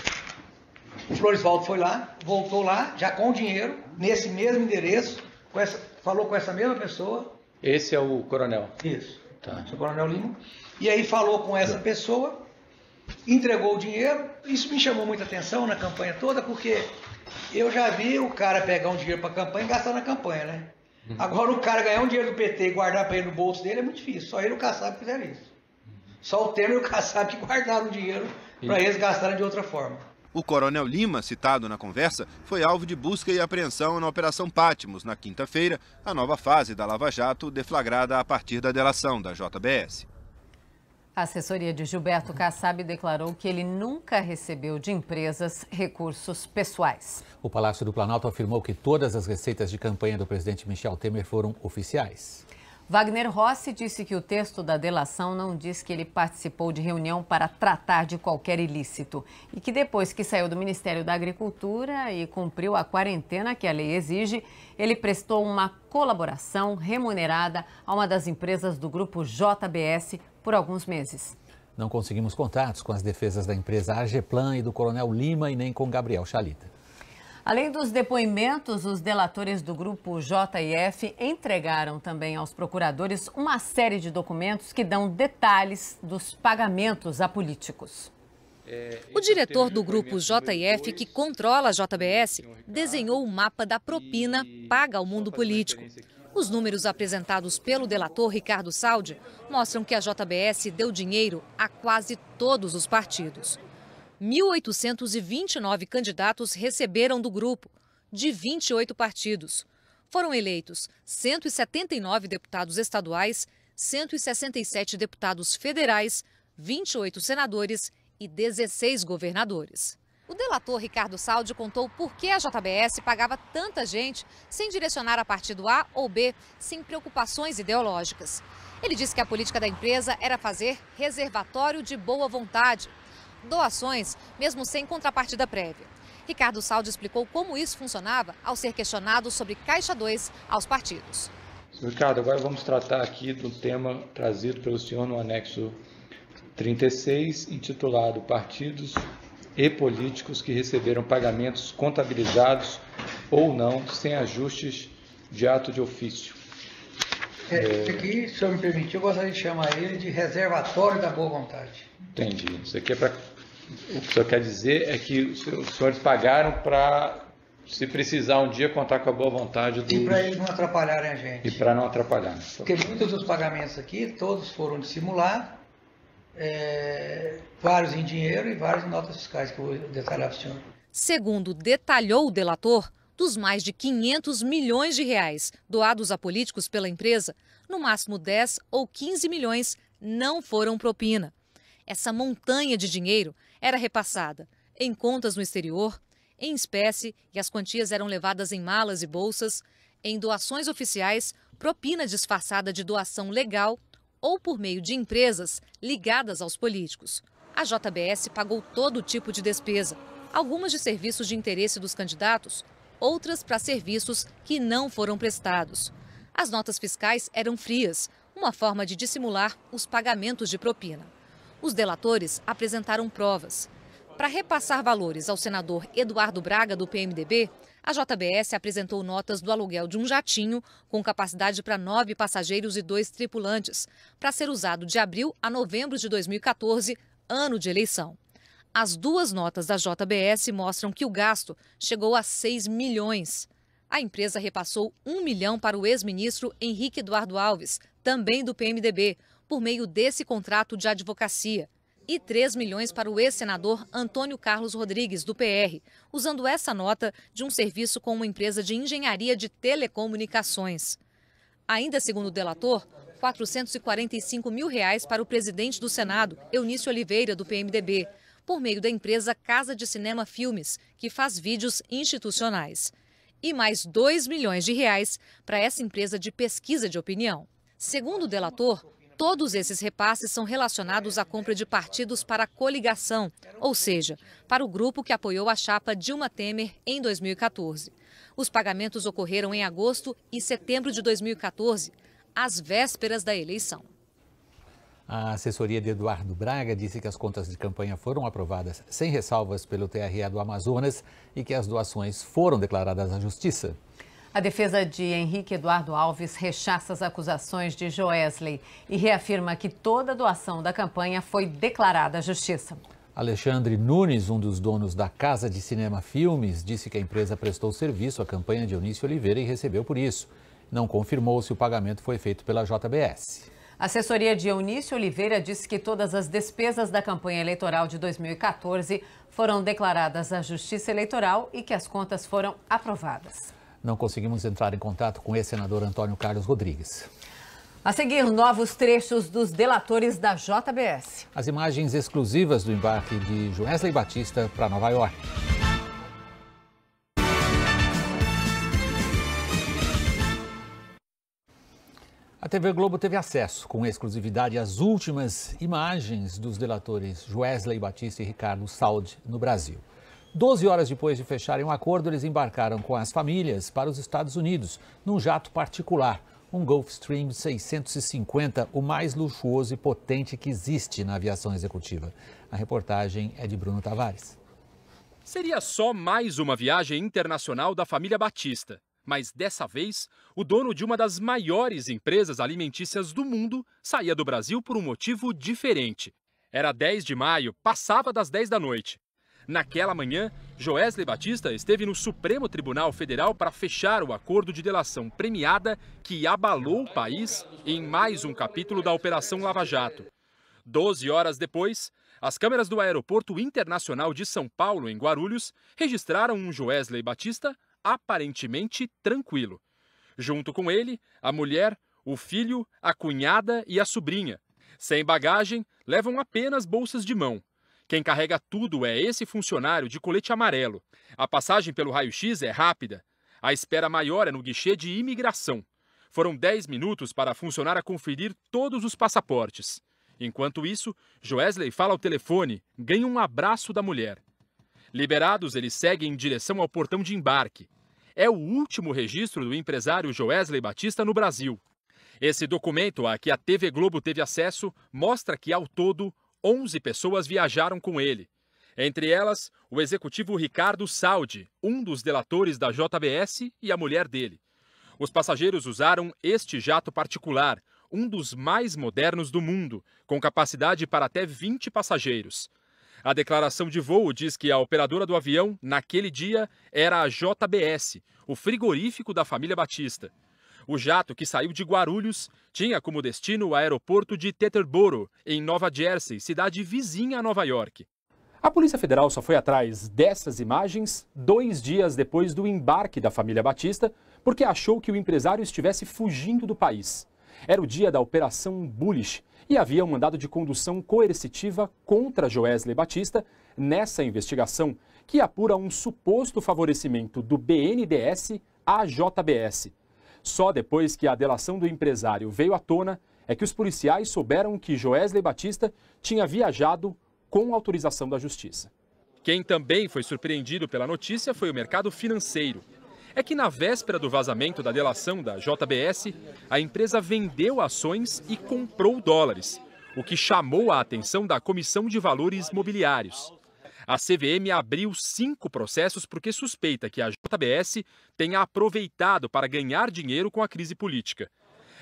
S11: O Floresvaldo foi lá, voltou lá, já com o dinheiro, nesse mesmo endereço, falou com essa mesma pessoa.
S18: Esse é o coronel?
S11: Isso.
S18: Tá.
S11: O coronel Lima. E aí falou com essa pessoa, entregou o dinheiro. Isso me chamou muita atenção na campanha toda, porque eu já vi o cara pegar um dinheiro para a campanha e gastar na campanha, né? Agora o cara ganhar um dinheiro do PT e guardar para ele no bolso dele é muito difícil. Só ele e o Kassab fizeram isso. Só o Temer e o Kassab que guardaram o dinheiro para eles gastarem de outra forma.
S4: O coronel Lima, citado na conversa, foi alvo de busca e apreensão na Operação Patmos, na quinta-feira, a nova fase da Lava Jato, deflagrada a partir da delação da JBS.
S2: A assessoria de Gilberto Kassab declarou que ele nunca recebeu de empresas recursos pessoais.
S1: O Palácio do Planalto afirmou que todas as receitas de campanha do presidente Michel Temer foram oficiais.
S2: Wagner Rossi disse que o texto da delação não diz que ele participou de reunião para tratar de qualquer ilícito e que depois que saiu do Ministério da Agricultura e cumpriu a quarentena que a lei exige, ele prestou uma colaboração remunerada a uma das empresas do grupo JBS por alguns meses.
S1: Não conseguimos contatos com as defesas da empresa Argeplan e do coronel Lima e nem com Gabriel Chalita.
S2: Além dos depoimentos, os delatores do grupo JIF entregaram também aos procuradores uma série de documentos que dão detalhes dos pagamentos a políticos.
S19: O diretor do grupo JIF, que controla a JBS, desenhou o mapa da propina paga ao mundo político. Os números apresentados pelo delator Ricardo Saldi mostram que a JBS deu dinheiro a quase todos os partidos. 1.829 candidatos receberam do grupo, de 28 partidos. Foram eleitos 179 deputados estaduais, 167 deputados federais, 28 senadores e 16 governadores. O delator Ricardo Saldi contou por que a JBS pagava tanta gente sem direcionar a partido A ou B, sem preocupações ideológicas. Ele disse que a política da empresa era fazer reservatório de boa vontade. doações, mesmo sem contrapartida prévia. Ricardo Saldi explicou como isso funcionava ao ser questionado sobre Caixa 2 aos partidos.
S18: Ricardo, agora vamos tratar aqui do tema trazido pelo senhor no anexo 36, intitulado Partidos e Políticos que receberam pagamentos contabilizados ou não, sem ajustes de ato de ofício.
S11: Aqui, se o senhor me permitir, eu gostaria de chamar ele de reservatório da boa vontade.
S18: Entendi. Isso aqui é para... O que o senhor quer dizer é que os senhores pagaram para, se precisar um dia, contar com a boa vontade dos...
S11: E para eles não atrapalharem a gente.
S18: E para não atrapalhar.
S11: Porque muitos dos pagamentos aqui, todos foram dissimulados, vários em dinheiro e vários em notas fiscais, que eu vou detalhar para o senhor.
S19: Segundo detalhou o delator, dos mais de 500 milhões de reais doados a políticos pela empresa, no máximo 10 ou 15 milhões não foram propina. Essa montanha de dinheiro era repassada em contas no exterior, em espécie, e as quantias eram levadas em malas e bolsas, em doações oficiais, propina disfarçada de doação legal ou por meio de empresas ligadas aos políticos. A JBS pagou todo tipo de despesa, algumas de serviços de interesse dos candidatos, outras para serviços que não foram prestados. As notas fiscais eram frias, uma forma de dissimular os pagamentos de propina. Os delatores apresentaram provas. Para repassar valores ao senador Eduardo Braga, do PMDB, a JBS apresentou notas do aluguel de um jatinho com capacidade para 9 passageiros e 2 tripulantes, para ser usado de abril a novembro de 2014, ano de eleição. As duas notas da JBS mostram que o gasto chegou a 6 milhões. A empresa repassou 1 milhão para o ex-ministro Henrique Eduardo Alves, também do PMDB, por meio desse contrato de advocacia, e 3 milhões para o ex-senador Antônio Carlos Rodrigues, do PR, usando essa nota de um serviço com uma empresa de engenharia de telecomunicações. Ainda segundo o delator, R$ 445 mil para o presidente do Senado, Eunício Oliveira, do PMDB, por meio da empresa Casa de Cinema Filmes, que faz vídeos institucionais. E mais R$ 2 milhões para essa empresa de pesquisa de opinião. Segundo o delator, todos esses repasses são relacionados à compra de partidos para a coligação, ou seja, para o grupo que apoiou a chapa Dilma Temer em 2014. Os pagamentos ocorreram em agosto e setembro de 2014, às vésperas da eleição.
S1: A assessoria de Eduardo Braga disse que as contas de campanha foram aprovadas sem ressalvas pelo TRE do Amazonas e que as doações foram declaradas à Justiça.
S2: A defesa de Henrique Eduardo Alves rechaça as acusações de Joesley e reafirma que toda doação da campanha foi declarada à Justiça.
S1: Alexandre Nunes, um dos donos da Casa de Cinema Filmes, disse que a empresa prestou serviço à campanha de Eunício Oliveira e recebeu por isso. Não confirmou se o pagamento foi feito pela JBS.
S2: A assessoria de Eunício Oliveira disse que todas as despesas da campanha eleitoral de 2014 foram declaradas à Justiça Eleitoral e que as contas foram aprovadas.
S1: Não conseguimos entrar em contato com o ex-senador Antônio Carlos Rodrigues.
S2: A seguir, novos trechos dos delatores da JBS.
S1: As imagens exclusivas do embarque de Joesley Batista para Nova York. A TV Globo teve acesso com exclusividade às últimas imagens dos delatores Joesley Batista e Ricardo Saldi no Brasil. 12 horas depois de fecharem um acordo, eles embarcaram com as famílias para os Estados Unidos, num jato particular, um Gulfstream 650, o mais luxuoso e potente que existe na aviação executiva. A reportagem é de Bruno Tavares.
S20: Seria só mais uma viagem internacional da família Batista. Mas dessa vez, o dono de uma das maiores empresas alimentícias do mundo saía do Brasil por um motivo diferente. Era 10 de maio, passava das 10 da noite. Naquela manhã, Joesley Batista esteve no Supremo Tribunal Federal para fechar o acordo de delação premiada que abalou o país em mais um capítulo da Operação Lava Jato. 12 horas depois, as câmeras do Aeroporto Internacional de São Paulo, em Guarulhos, registraram um Joesley Batista aparentemente tranquilo. Junto com ele, a mulher, o filho, a cunhada e a sobrinha. Sem bagagem, levam apenas bolsas de mão. Quem carrega tudo é esse funcionário de colete amarelo. A passagem pelo raio-x é rápida. A espera maior é no guichê de imigração. Foram 10 minutos para a funcionária conferir todos os passaportes. Enquanto isso, Joesley fala ao telefone, ganha um abraço da mulher. Liberados, eles seguem em direção ao portão de embarque. É o último registro do empresário Joesley Batista no Brasil. Esse documento, a que a TV Globo teve acesso, mostra que, ao todo, 11 pessoas viajaram com ele. Entre elas, o executivo Ricardo Saldi, um dos delatores da JBS, e a mulher dele. Os passageiros usaram este jato particular, um dos mais modernos do mundo, com capacidade para até 20 passageiros. A declaração de voo diz que a operadora do avião, naquele dia, era a JBS, o frigorífico da família Batista. O jato, que saiu de Guarulhos, tinha como destino o aeroporto de Teterboro, em Nova Jersey, cidade vizinha a Nova York. A Polícia Federal só foi atrás dessas imagens 2 dias depois do embarque da família Batista, porque achou que o empresário estivesse fugindo do país. Era o dia da Operação Bullish e havia um mandado de condução coercitiva contra Joesley Batista nessa investigação, que apura um suposto favorecimento do BNDES à JBS. Só depois que a delação do empresário veio à tona é que os policiais souberam que Joesley Batista tinha viajado com autorização da Justiça. Quem também foi surpreendido pela notícia foi o mercado financeiro. É que na véspera do vazamento da delação da JBS, a empresa vendeu ações e comprou dólares, o que chamou a atenção da Comissão de Valores Mobiliários. A CVM abriu 5 processos porque suspeita que a JBS tenha aproveitado para ganhar dinheiro com a crise política.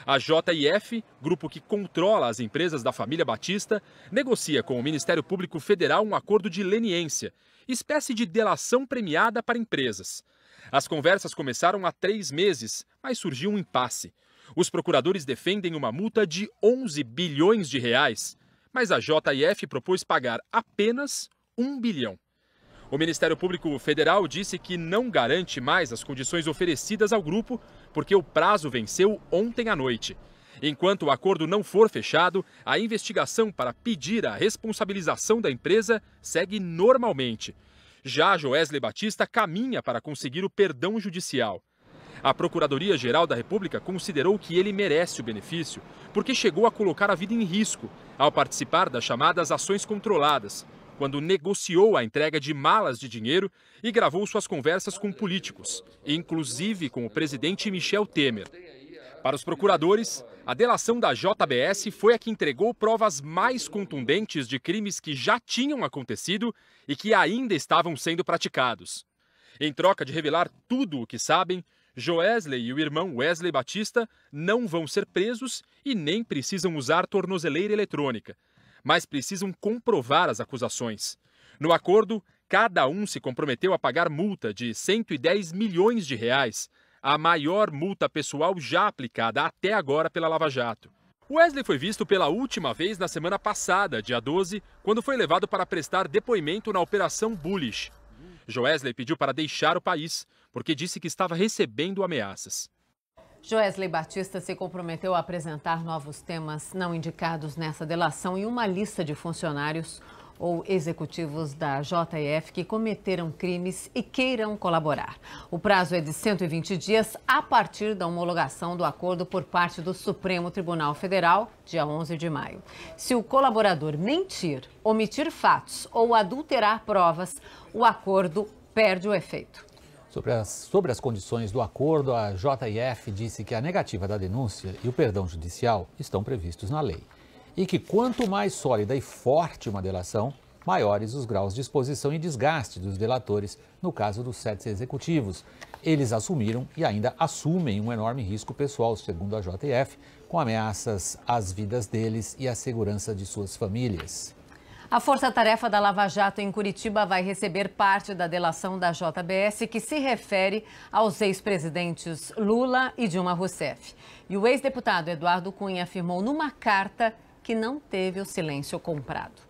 S20: A JIF, grupo que controla as empresas da família Batista, negocia com o Ministério Público Federal um acordo de leniência, espécie de delação premiada para empresas. As conversas começaram há 3 meses, mas surgiu um impasse. Os procuradores defendem uma multa de 11 bilhões de reais, mas a JIF propôs pagar apenas 1 bilhão. O Ministério Público Federal disse que não garante mais as condições oferecidas ao grupo, porque o prazo venceu ontem à noite. Enquanto o acordo não for fechado, a investigação para pedir a responsabilização da empresa segue normalmente. Já Joesley Batista caminha para conseguir o perdão judicial. A Procuradoria-Geral da República considerou que ele merece o benefício, porque chegou a colocar a vida em risco ao participar das chamadas ações controladas, quando negociou a entrega de malas de dinheiro e gravou suas conversas com políticos, inclusive com o presidente Michel Temer. Para os procuradores, a delação da JBS foi a que entregou provas mais contundentes de crimes que já tinham acontecido e que ainda estavam sendo praticados. Em troca de revelar tudo o que sabem, Joesley e o irmão Wesley Batista não vão ser presos e nem precisam usar tornozeleira eletrônica, mas precisam comprovar as acusações. No acordo, cada um se comprometeu a pagar multa de 110 milhões de reais, a maior multa pessoal já aplicada até agora pela Lava Jato. Wesley foi visto pela última vez na semana passada, dia 12, quando foi levado para prestar depoimento na Operação Bullish. Joesley pediu para deixar o país, porque disse que estava recebendo ameaças.
S2: Joesley Batista se comprometeu a apresentar novos temas não indicados nessa delação em uma lista de funcionários ou executivos da JIF que cometeram crimes e queiram colaborar. O prazo é de 120 dias a partir da homologação do acordo por parte do Supremo Tribunal Federal, dia 11 de maio. Se o colaborador mentir, omitir fatos ou adulterar provas, o acordo perde o efeito.
S1: Sobre as condições do acordo, a JIF disse que a negativa da denúncia e o perdão judicial estão previstos na lei. E que quanto mais sólida e forte uma delação, maiores os graus de exposição e desgaste dos delatores, no caso dos 7 executivos. Eles assumiram e ainda assumem um enorme risco pessoal, segundo a JIF, com ameaças às vidas deles e à segurança de suas famílias.
S2: A Força-Tarefa da Lava Jato em Curitiba vai receber parte da delação da JBS que se refere aos ex-presidentes Lula e Dilma Rousseff. E o ex-deputado Eduardo Cunha afirmou numa carta que não teve o silêncio comprado.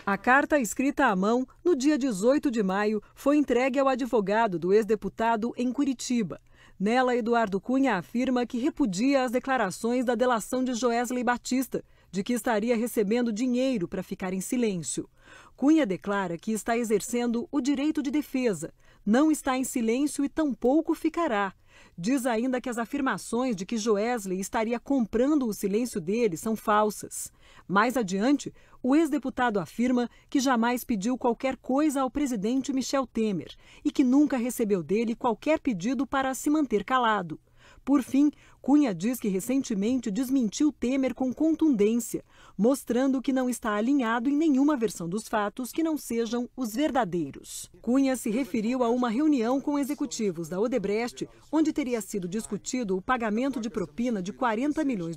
S21: A carta, escrita à mão, no dia 18 de maio, foi entregue ao advogado do ex-deputado em Curitiba. Nela, Eduardo Cunha afirma que repudia as declarações da delação de Joesley Batista, de que estaria recebendo dinheiro para ficar em silêncio. Cunha declara que está exercendo o direito de defesa, não está em silêncio e tampouco ficará. Diz ainda que as afirmações de que Joesley estaria comprando o silêncio dele são falsas. Mais adiante, o ex-deputado afirma que jamais pediu qualquer coisa ao presidente Michel Temer e que nunca recebeu dele qualquer pedido para se manter calado. Por fim, Cunha diz que recentemente desmentiu Temer com contundência, mostrando que não está alinhado em nenhuma versão dos fatos que não sejam os verdadeiros. Cunha se referiu a uma reunião com executivos da Odebrecht, onde teria sido discutido o pagamento de propina de $40 milhões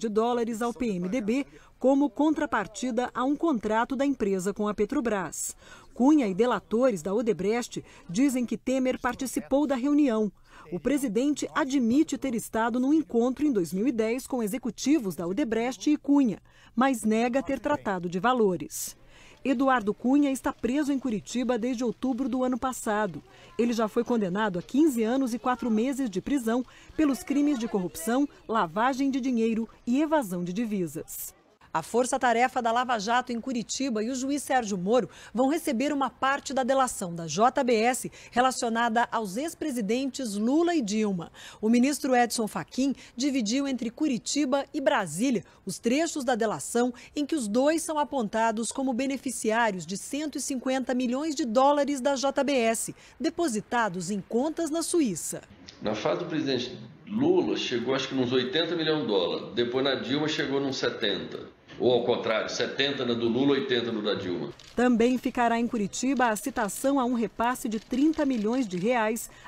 S21: ao PMDB como contrapartida a um contrato da empresa com a Petrobras. Cunha e delatores da Odebrecht dizem que Temer participou da reunião. O presidente admite ter estado no encontro em 2010 com executivos da Odebrecht e Cunha, mas nega ter tratado de valores. Eduardo Cunha está preso em Curitiba desde outubro do ano passado. Ele já foi condenado a 15 anos e 4 meses de prisão pelos crimes de corrupção, lavagem de dinheiro e evasão de divisas. A força-tarefa da Lava Jato em Curitiba e o juiz Sérgio Moro vão receber uma parte da delação da JBS relacionada aos ex-presidentes Lula e Dilma. O ministro Edson Fachin dividiu entre Curitiba e Brasília os trechos da delação em que os dois são apontados como beneficiários de $150 milhões da JBS, depositados em contas na Suíça.
S16: Na fase do presidente Lula, chegou acho que nos $80 milhões. Depois na Dilma chegou nos 70. Ou ao contrário, 70 na do Lula, 80 no da Dilma.
S21: Também ficará em Curitiba a citação a um repasse de R$30 milhões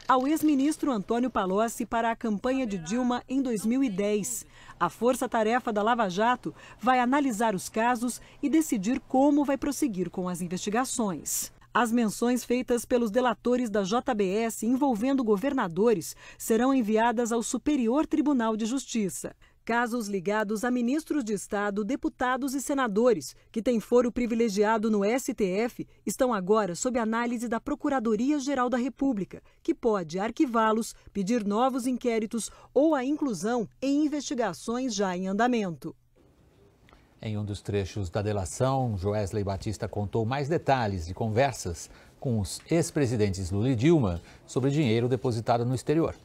S21: ao ex-ministro Antônio Palocci para a campanha de Dilma em 2010. A força-tarefa da Lava Jato vai analisar os casos e decidir como vai prosseguir com as investigações. As menções feitas pelos delatores da JBS envolvendo governadores serão enviadas ao Superior Tribunal de Justiça. Casos ligados a ministros de Estado, deputados e senadores, que têm foro privilegiado no STF, estão agora sob análise da Procuradoria-Geral da República, que pode arquivá-los, pedir novos inquéritos ou a inclusão em investigações já em andamento.
S1: Em um dos trechos da delação, Joesley Batista contou mais detalhes de conversas com os ex-presidentes Lula e Dilma sobre dinheiro depositado no exterior.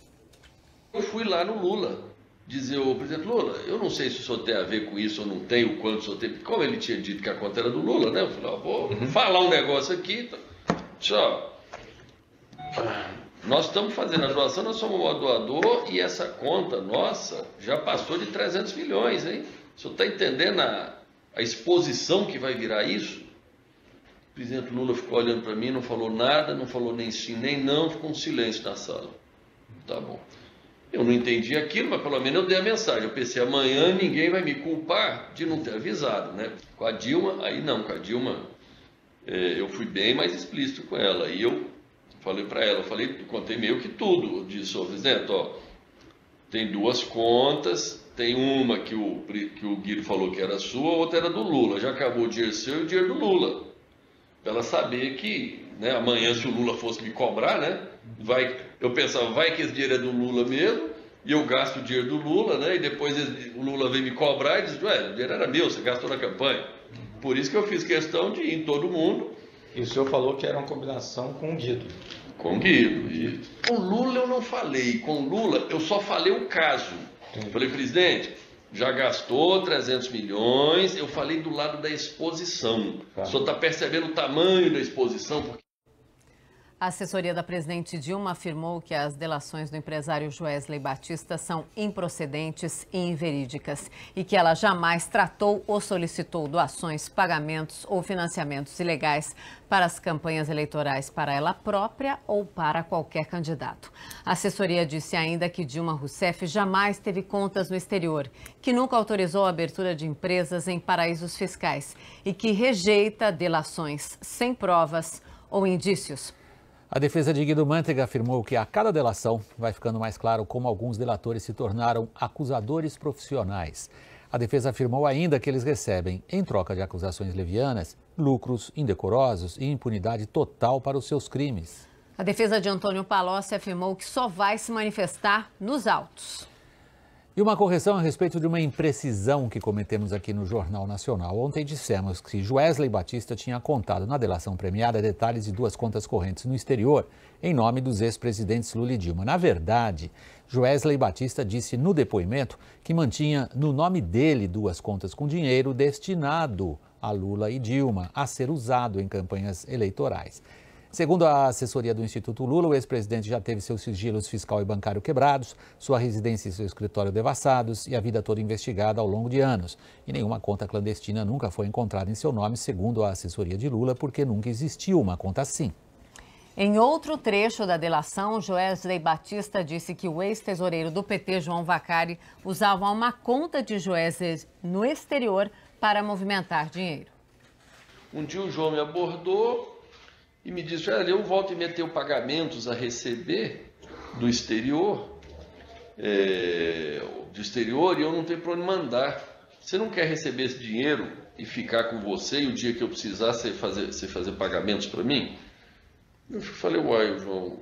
S16: Eu fui lá no Lula dizer ao presidente Lula, eu não sei se o senhor tem a ver com isso ou não tem, o quanto o senhor tem, como ele tinha dito que a conta era do Lula, né? Eu falei, vou falar um negócio aqui, só. Nós estamos fazendo a doação, nós somos um doador e essa conta nossa já passou de 300 milhões, hein? O senhor está entendendo a exposição que vai virar isso? O presidente Lula ficou olhando para mim, não falou nada, não falou nem sim, nem não, ficou um silêncio na sala. Tá bom. Eu não entendi aquilo, mas pelo menos eu dei a mensagem. Eu pensei, amanhã ninguém vai me culpar de não ter avisado, né? Com a Dilma, aí não, com a Dilma eu fui bem mais explícito com ela. E eu falei para ela, contei meio que tudo. Eu disse, presidente, tem duas contas, tem uma que o Guido falou que era sua, a outra era do Lula. Já acabou o dinheiro seu e o dinheiro do Lula. Para ela saber que, né, amanhã se o Lula fosse me cobrar, né? Eu pensava, vai que esse dinheiro é do Lula mesmo, e eu gasto o dinheiro do Lula, né? E depois o Lula vem me cobrar e diz, o dinheiro era meu, você gastou na campanha. Por isso que eu fiz questão de ir em todo mundo.
S18: E o senhor falou que era uma combinação com o Guido.
S16: Com o Guido. E com o Lula eu não falei. Com o Lula eu só falei o caso. Eu falei, presidente, já gastou 300 milhões. Eu falei do lado da exposição. Tá. O senhor está percebendo o tamanho da exposição?
S2: A assessoria da presidente Dilma afirmou que as delações do empresário Joesley Batista são improcedentes e inverídicas e que ela jamais tratou ou solicitou doações, pagamentos ou financiamentos ilegais para as campanhas eleitorais para ela própria ou para qualquer candidato. A assessoria disse ainda que Dilma Rousseff jamais teve contas no exterior, que nunca autorizou a abertura de empresas em paraísos fiscais e que rejeita delações sem provas ou indícios.
S1: A defesa de Guido Mantega afirmou que a cada delação vai ficando mais claro como alguns delatores se tornaram acusadores profissionais. A defesa afirmou ainda que eles recebem, em troca de acusações levianas, lucros indecorosos e impunidade total para os seus crimes.
S2: A defesa de Antônio Palocci afirmou que só vai se manifestar nos autos.
S1: E uma correção a respeito de uma imprecisão que cometemos aqui no Jornal Nacional. Ontem dissemos que Joesley Batista tinha contado na delação premiada detalhes de 2 contas correntes no exterior, em nome dos ex-presidentes Lula e Dilma. Na verdade, Joesley Batista disse no depoimento que mantinha no nome dele 2 contas com dinheiro destinado a Lula e Dilma, a ser usado em campanhas eleitorais. Segundo a assessoria do Instituto Lula, o ex-presidente já teve seus sigilos fiscal e bancário quebrados, sua residência e seu escritório devassados e a vida toda investigada ao longo de anos. E nenhuma conta clandestina nunca foi encontrada em seu nome, segundo a assessoria de Lula, porque nunca existiu uma conta assim.
S2: Em outro trecho da delação, Joesley Batista disse que o ex-tesoureiro do PT, João Vacari, usava uma conta de Joesley no exterior para movimentar dinheiro.
S5: Um dia o João me abordou e me disse: olha, eu volto e meter pagamentos a receber do exterior, e eu não tenho para onde mandar. Você não quer receber esse dinheiro e ficar com você e o dia que eu precisar você fazer pagamentos para mim? Eu falei: uai, João,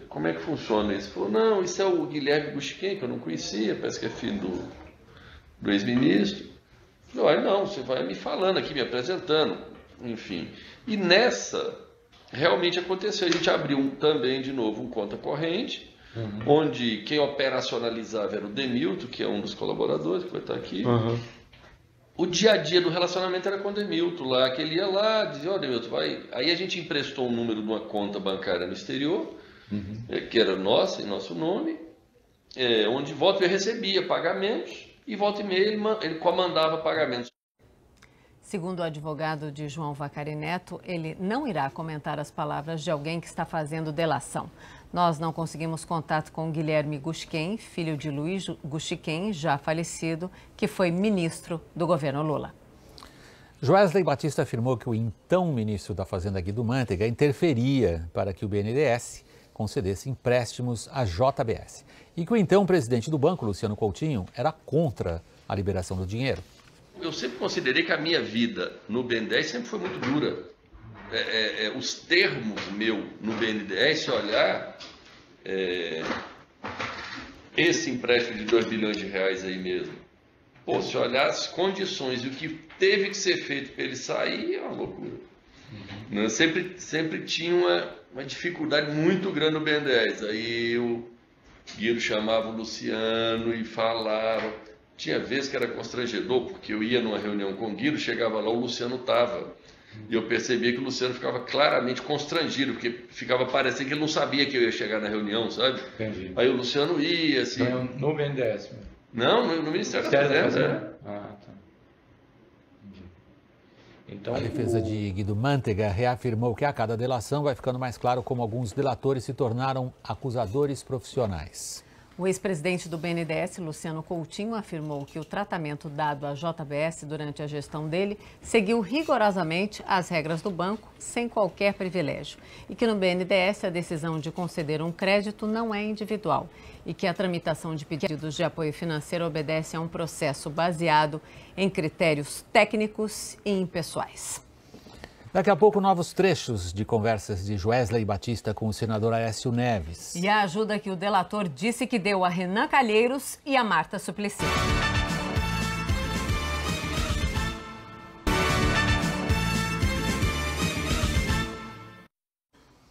S5: como é que funciona isso? Ele falou: não, isso é o Guilherme Gushiken, que eu não conhecia, parece que é filho do ex-ministro. Eu falei: não, você vai me falando aqui, me apresentando, enfim. E nessa, realmente aconteceu. A gente abriu também, de novo, um conta corrente, onde quem operacionalizava era o Demilton, que é um dos colaboradores, que vai estar aqui. O dia a dia do relacionamento era com o Demilton lá, que ele ia lá, dizia: ó, Demilton, vai. Aí a gente emprestou um número de uma conta bancária no exterior, que era nossa, em nosso nome, onde volta e recebia pagamentos, e volta e meia ele comandava pagamentos.
S2: Segundo o advogado de João Vacari Neto, ele não irá comentar as palavras de alguém que está fazendo delação. Nós não conseguimos contato com Guilherme Gushiken, filho de Luiz Gushiken, já falecido, que foi ministro do governo Lula.
S1: Joesley Batista afirmou que o então ministro da Fazenda, Guido Mantega, interferia para que o BNDES concedesse empréstimos à JBS e que o então presidente do banco, Luciano Coutinho, era contra a liberação do dinheiro.
S5: Eu sempre considerei que a minha vida no BNDES sempre foi muito dura. Os termos no BNDES, se olhar, esse empréstimo de 2 bilhões de reais aí mesmo, pô, se olhar as condições e o que teve que ser feito para ele sair, é uma loucura. Sempre tinha uma dificuldade muito grande no BNDES. Aí o Guido chamava o Luciano e falava. Tinha vezes que era constrangedor, porque eu ia numa reunião com o Guido, chegava lá, o Luciano estava. E eu percebia que o Luciano ficava claramente constrangido, porque ficava parecendo que ele não sabia que eu ia chegar na reunião, sabe?
S18: Entendi.
S5: Aí o Luciano ia, assim...
S18: No BNDES?
S5: Não, no Ministério da Fazenda.
S18: Ah, tá. Entendi. Então,
S1: a defesa de Guido Mantega reafirmou que a cada delação vai ficando mais claro como alguns delatores se tornaram acusadores profissionais.
S2: O ex-presidente do BNDES, Luciano Coutinho, afirmou que o tratamento dado à JBS durante a gestão dele seguiu rigorosamente as regras do banco, sem qualquer privilégio. E que no BNDES a decisão de conceder um crédito não é individual. E que a tramitação de pedidos de apoio financeiro obedece a um processo baseado em critérios técnicos e impessoais.
S1: Daqui a pouco, novos trechos de conversas de Joesley Batista com o senador Aécio Neves.
S2: E a ajuda que o delator disse que deu a Renan Calheiros e a Marta Suplicy.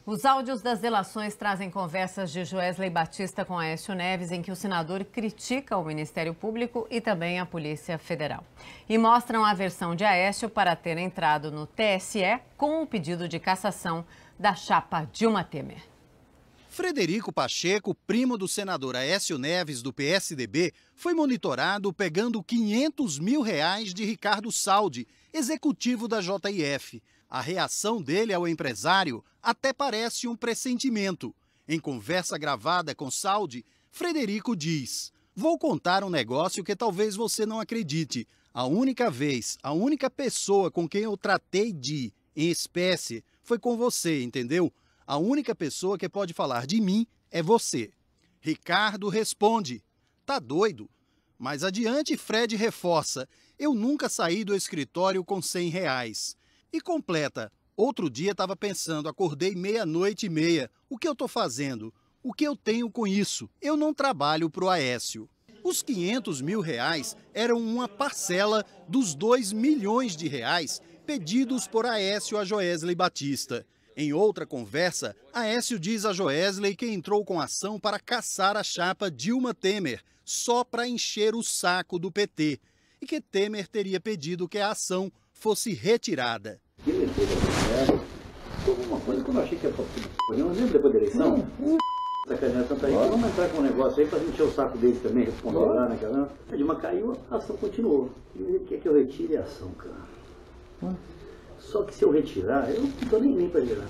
S2: Os áudios das delações trazem conversas de Joesley Batista com Aécio Neves, em que o senador critica o Ministério Público e também a Polícia Federal. E mostram a versão de Aécio para ter entrado no TSE com o pedido de cassação da chapa Dilma Temer.
S22: Frederico Pacheco, primo do senador Aécio Neves, do PSDB, foi monitorado pegando R$500 mil de Ricardo Saldi, executivo da JIF. A reação dele ao empresário até parece um pressentimento. Em conversa gravada com Saldi, Frederico diz: "Vou contar um negócio que talvez você não acredite. A única vez, a única pessoa com quem eu tratei em espécie foi com você, entendeu? A única pessoa que pode falar de mim é você." Ricardo responde: "Tá doido?" Mais adiante, Fred reforça: "Eu nunca saí do escritório com R$100. E completa: "Outro dia estava pensando, acordei 00:30. O que eu estou fazendo? O que eu tenho com isso? Eu não trabalho pro Aécio." Os R$500 mil eram uma parcela dos R$2 milhões pedidos por Aécio a Joesley Batista. Em outra conversa, Aécio diz a Joesley que entrou com ação para caçar a chapa Dilma Temer, só para encher o saco do PT, e que Temer teria pedido que a ação fosse retirada.
S3: Uma coisa que eu não achei que ia possível. Eu não lembro depois da eleição. Sacanagem, tanto aí, vamos entrar com um negócio aí para encher o saco deles também, responder lá, né, cara? A Dilma caiu, a ação continuou. Ele quer que eu retire a ação, cara. Só que se eu retirar, eu não estou nem para tirar.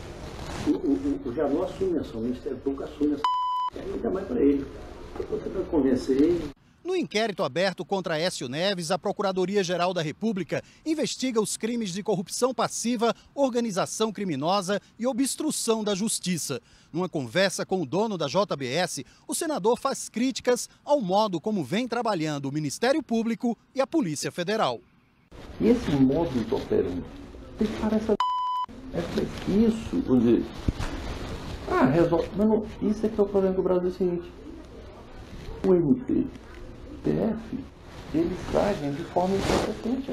S3: O Janot assume a ação, o Ministério Público assume a ação. Ainda mais para ele. Eu estou tentando convencer ele.
S22: No inquérito aberto contra Aécio Neves, a Procuradoria-Geral da República investiga os crimes de corrupção passiva, organização criminosa e obstrução da justiça. Numa conversa com o dono da JBS, o senador faz críticas ao modo como vem trabalhando o Ministério Público e a Polícia Federal.
S10: E esse modus operandi, ele parece isso, vou dizer, resolve, mas não, isso é que é o problema do Brasil, é o seguinte, o MP, PF, eles agem de forma incompetente,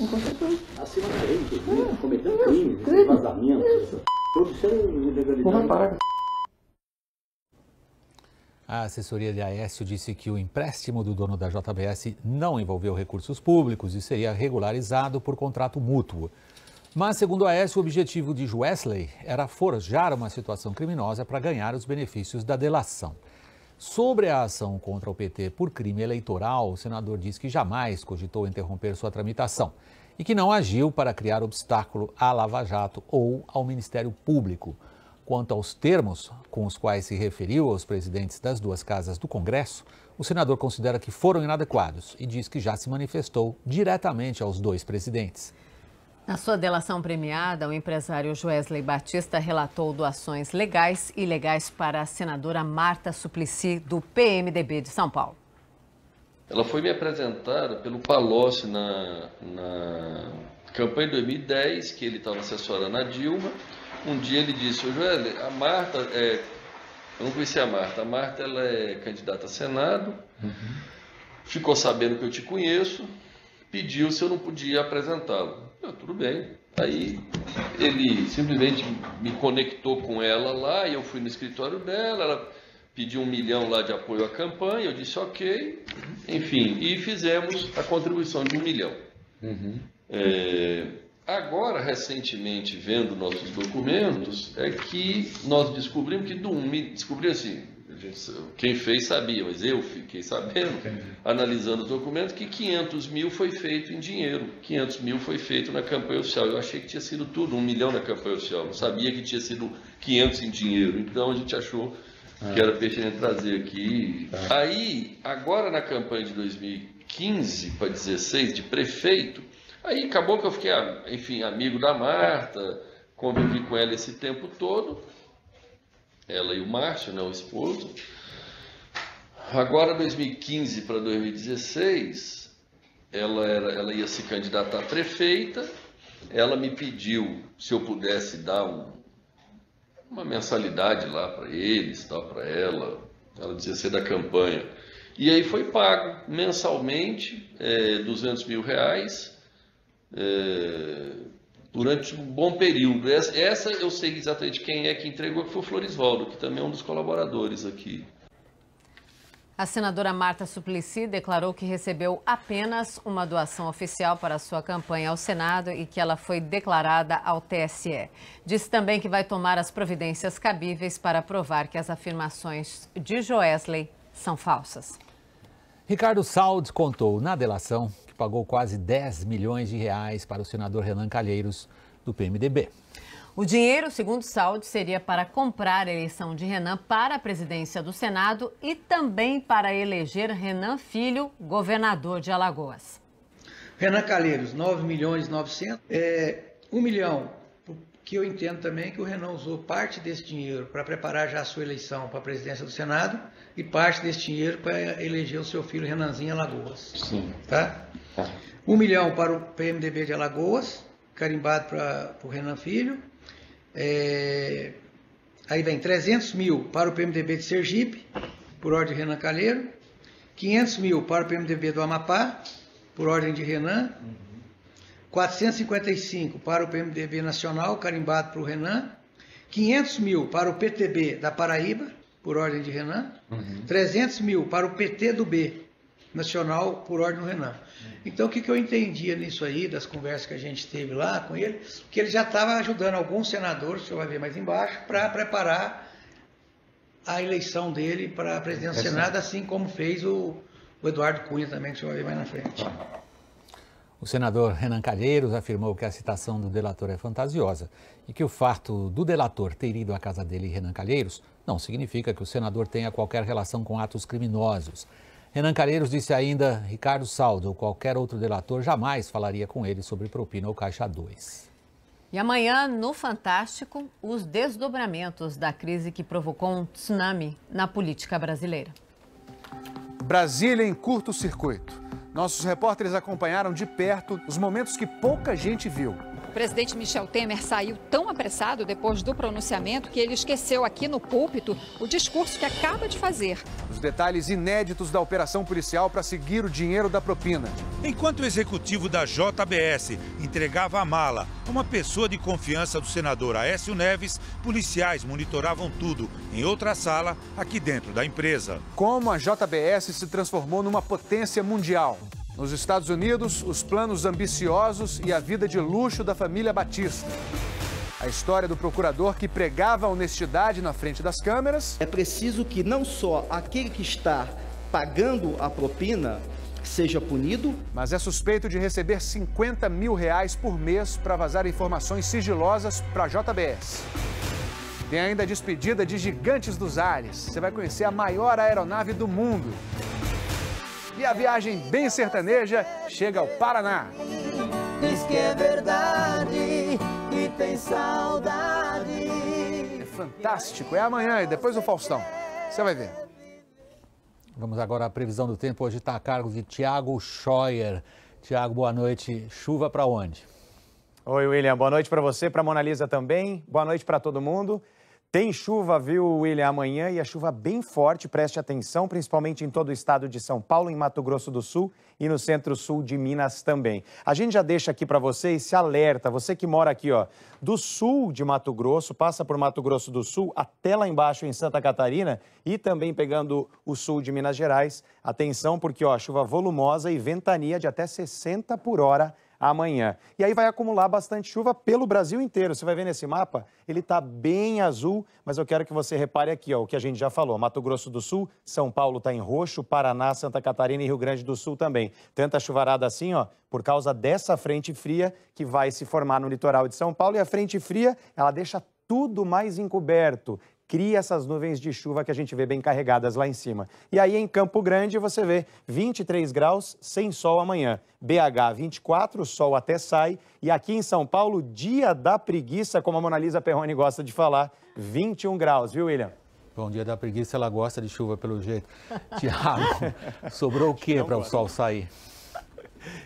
S10: incompetente.
S3: Acima da lei, cometendo crimes, vazamentos, tudo isso é ilegalidade.
S10: Não vai parar.
S1: A assessoria de Aécio disse que o empréstimo do dono da JBS não envolveu recursos públicos e seria regularizado por contrato mútuo. Mas, segundo Aécio, o objetivo de Joesley era forjar uma situação criminosa para ganhar os benefícios da delação. Sobre a ação contra o PT por crime eleitoral, o senador diz que jamais cogitou interromper sua tramitação e que não agiu para criar obstáculo à Lava Jato ou ao Ministério Público. Quanto aos termos com os quais se referiu aos presidentes das duas casas do Congresso, o senador considera que foram inadequados e diz que já se manifestou diretamente aos dois presidentes.
S2: Na sua delação premiada, o empresário Joesley Batista relatou doações legais e ilegais para a senadora Marta Suplicy, do PMDB de São Paulo.
S5: Ela foi me apresentada pelo Palocci na campanha de 2010, que ele estava assessorando a Dilma. Um dia ele disse: Joesley, a Marta, eu não conhecia a Marta ela é candidata a Senado, ficou sabendo que eu te conheço, pediu se eu não podia apresentá-lo. Tudo bem. Aí ele simplesmente me conectou com ela lá, e eu fui no escritório dela, ela pediu 1 milhão lá de apoio à campanha, eu disse ok, enfim, e fizemos a contribuição de 1 milhão. Agora, recentemente, vendo nossos documentos, é que nós descobrimos que assim, quem fez sabia, mas eu fiquei sabendo, analisando os documentos, que 500 mil foi feito em dinheiro, 500 mil foi feito na campanha oficial. Eu achei que tinha sido tudo, 1 milhão na campanha oficial, não sabia que tinha sido 500 em dinheiro, então a gente achou que era pertinente trazer aqui. Aí, agora na campanha de 2015 para 2016, de prefeito, aí acabou que eu fiquei, enfim, amigo da Marta, convivi com ela esse tempo todo, ela e o Márcio, né, o esposo. Agora, 2015 para 2016, ela ia se candidatar a prefeita, ela me pediu se eu pudesse dar uma mensalidade lá para eles, tal, para ela dizia ser da campanha. E aí foi pago mensalmente, 200 mil reais, durante um bom período. Essa eu sei exatamente quem é que entregou, que foi o Florisvaldo, que também é um dos colaboradores aqui.
S2: A senadora Marta Suplicy declarou que recebeu apenas uma doação oficial para a sua campanha ao Senado e que ela foi declarada ao TSE. Disse também que vai tomar as providências cabíveis para provar que as afirmações de Joesley são falsas.
S1: Ricardo Salles contou na delação que pagou quase 10 milhões de reais para o senador Renan Calheiros, do PMDB.
S2: O dinheiro, segundo Salles, seria para comprar a eleição de Renan para a presidência do Senado e também para eleger Renan Filho, governador de Alagoas.
S11: Renan Calheiros, 9.900.000. 1 milhão, que eu entendo também que o Renan usou parte desse dinheiro para preparar já a sua eleição para a presidência do Senado e parte desse dinheiro para eleger o seu filho Renanzinho em Alagoas.
S10: Sim.
S11: Tá? 1 milhão para o PMDB de Alagoas, carimbado para o Renan Filho. Aí vem 300 mil para o PMDB de Sergipe, por ordem de Renan Calheiro. 500 mil para o PMDB do Amapá, por ordem de Renan. 455 para o PMDB Nacional, carimbado para o Renan. 500 mil para o PTB da Paraíba, por ordem de Renan. 300 mil para o PT do B Nacional, por ordem do Renan. Então, o que eu entendia nisso aí, das conversas que a gente teve lá com ele, que ele já estava ajudando alguns senadores, o senhor vai ver mais embaixo, para preparar a eleição dele para a presidência do Senado, assim como fez o Eduardo Cunha também, que o senhor vai ver mais na frente.
S1: O senador Renan Calheiros afirmou que a citação do delator é fantasiosa e que o fato do delator ter ido à casa dele, Renan Calheiros, não significa que o senador tenha qualquer relação com atos criminosos. Renan Calheiros disse ainda, Ricardo Saldo ou qualquer outro delator jamais falaria com ele sobre propina ou caixa 2.
S2: E amanhã, no Fantástico, os desdobramentos da crise que provocou um tsunami na política brasileira.
S7: Brasília em curto-circuito. Nossos repórteres acompanharam de perto os momentos que pouca gente viu.
S8: O presidente Michel Temer saiu tão apressado depois do pronunciamento que ele esqueceu aqui no púlpito o discurso que acaba de fazer.
S7: Os detalhes inéditos da operação policial para seguir o dinheiro da propina.
S23: Enquanto o executivo da JBS entregava a mala a uma pessoa de confiança do senador Aécio Neves, policiais monitoravam tudo em outra sala aqui dentro da empresa.
S7: Como a JBS se transformou numa potência mundial. Nos Estados Unidos, os planos ambiciosos e a vida de luxo da família Batista. A história do procurador que pregava a honestidade na frente das câmeras.
S24: É preciso que não só aquele que está pagando a propina seja punido,
S7: mas é suspeito de receber R$50 mil por mês para vazar informações sigilosas para a JBS. Tem ainda a despedida de gigantes dos ares. Você vai conhecer a maior aeronave do mundo. E a viagem bem sertaneja chega ao Paraná.
S25: Diz que é verdade e tem saudade.
S7: É fantástico, é amanhã e depois o Faustão. Você vai ver.
S1: Vamos agora à previsão do tempo. Hoje está a cargo de Tiago Scheuer. Tiago, boa noite. Chuva para onde?
S26: Oi, William. Boa noite para você, para a Mona Lisa também. Boa noite para todo mundo. Tem chuva, viu, William, amanhã, e a chuva bem forte, preste atenção, principalmente em todo o estado de São Paulo, em Mato Grosso do Sul e no centro-sul de Minas também. A gente já deixa aqui para você esse alerta, você que mora aqui, ó, do sul de Mato Grosso, passa por Mato Grosso do Sul, até lá embaixo em Santa Catarina e também pegando o sul de Minas Gerais. Atenção, porque, ó, chuva volumosa e ventania de até 60 por hora amanhã. E aí vai acumular bastante chuva pelo Brasil inteiro. Você vai ver nesse mapa, ele está bem azul, mas eu quero que você repare aqui, ó, o que a gente já falou. Mato Grosso do Sul, São Paulo está em roxo, Paraná, Santa Catarina e Rio Grande do Sul também. Tanta chuvarada assim, ó, por causa dessa frente fria que vai se formar no litoral de São Paulo. E a frente fria, ela deixa tudo mais encoberto. Cria essas nuvens de chuva que a gente vê bem carregadas lá em cima. E aí em Campo Grande você vê 23 graus sem sol amanhã. BH 24, o sol até sai. E aqui em São Paulo, dia da preguiça, como a Mona Lisa Perrone gosta de falar, 21 graus, viu, William?
S1: Bom, dia da preguiça, ela gosta de chuva pelo jeito. Tiago, sobrou o que para o sol sair?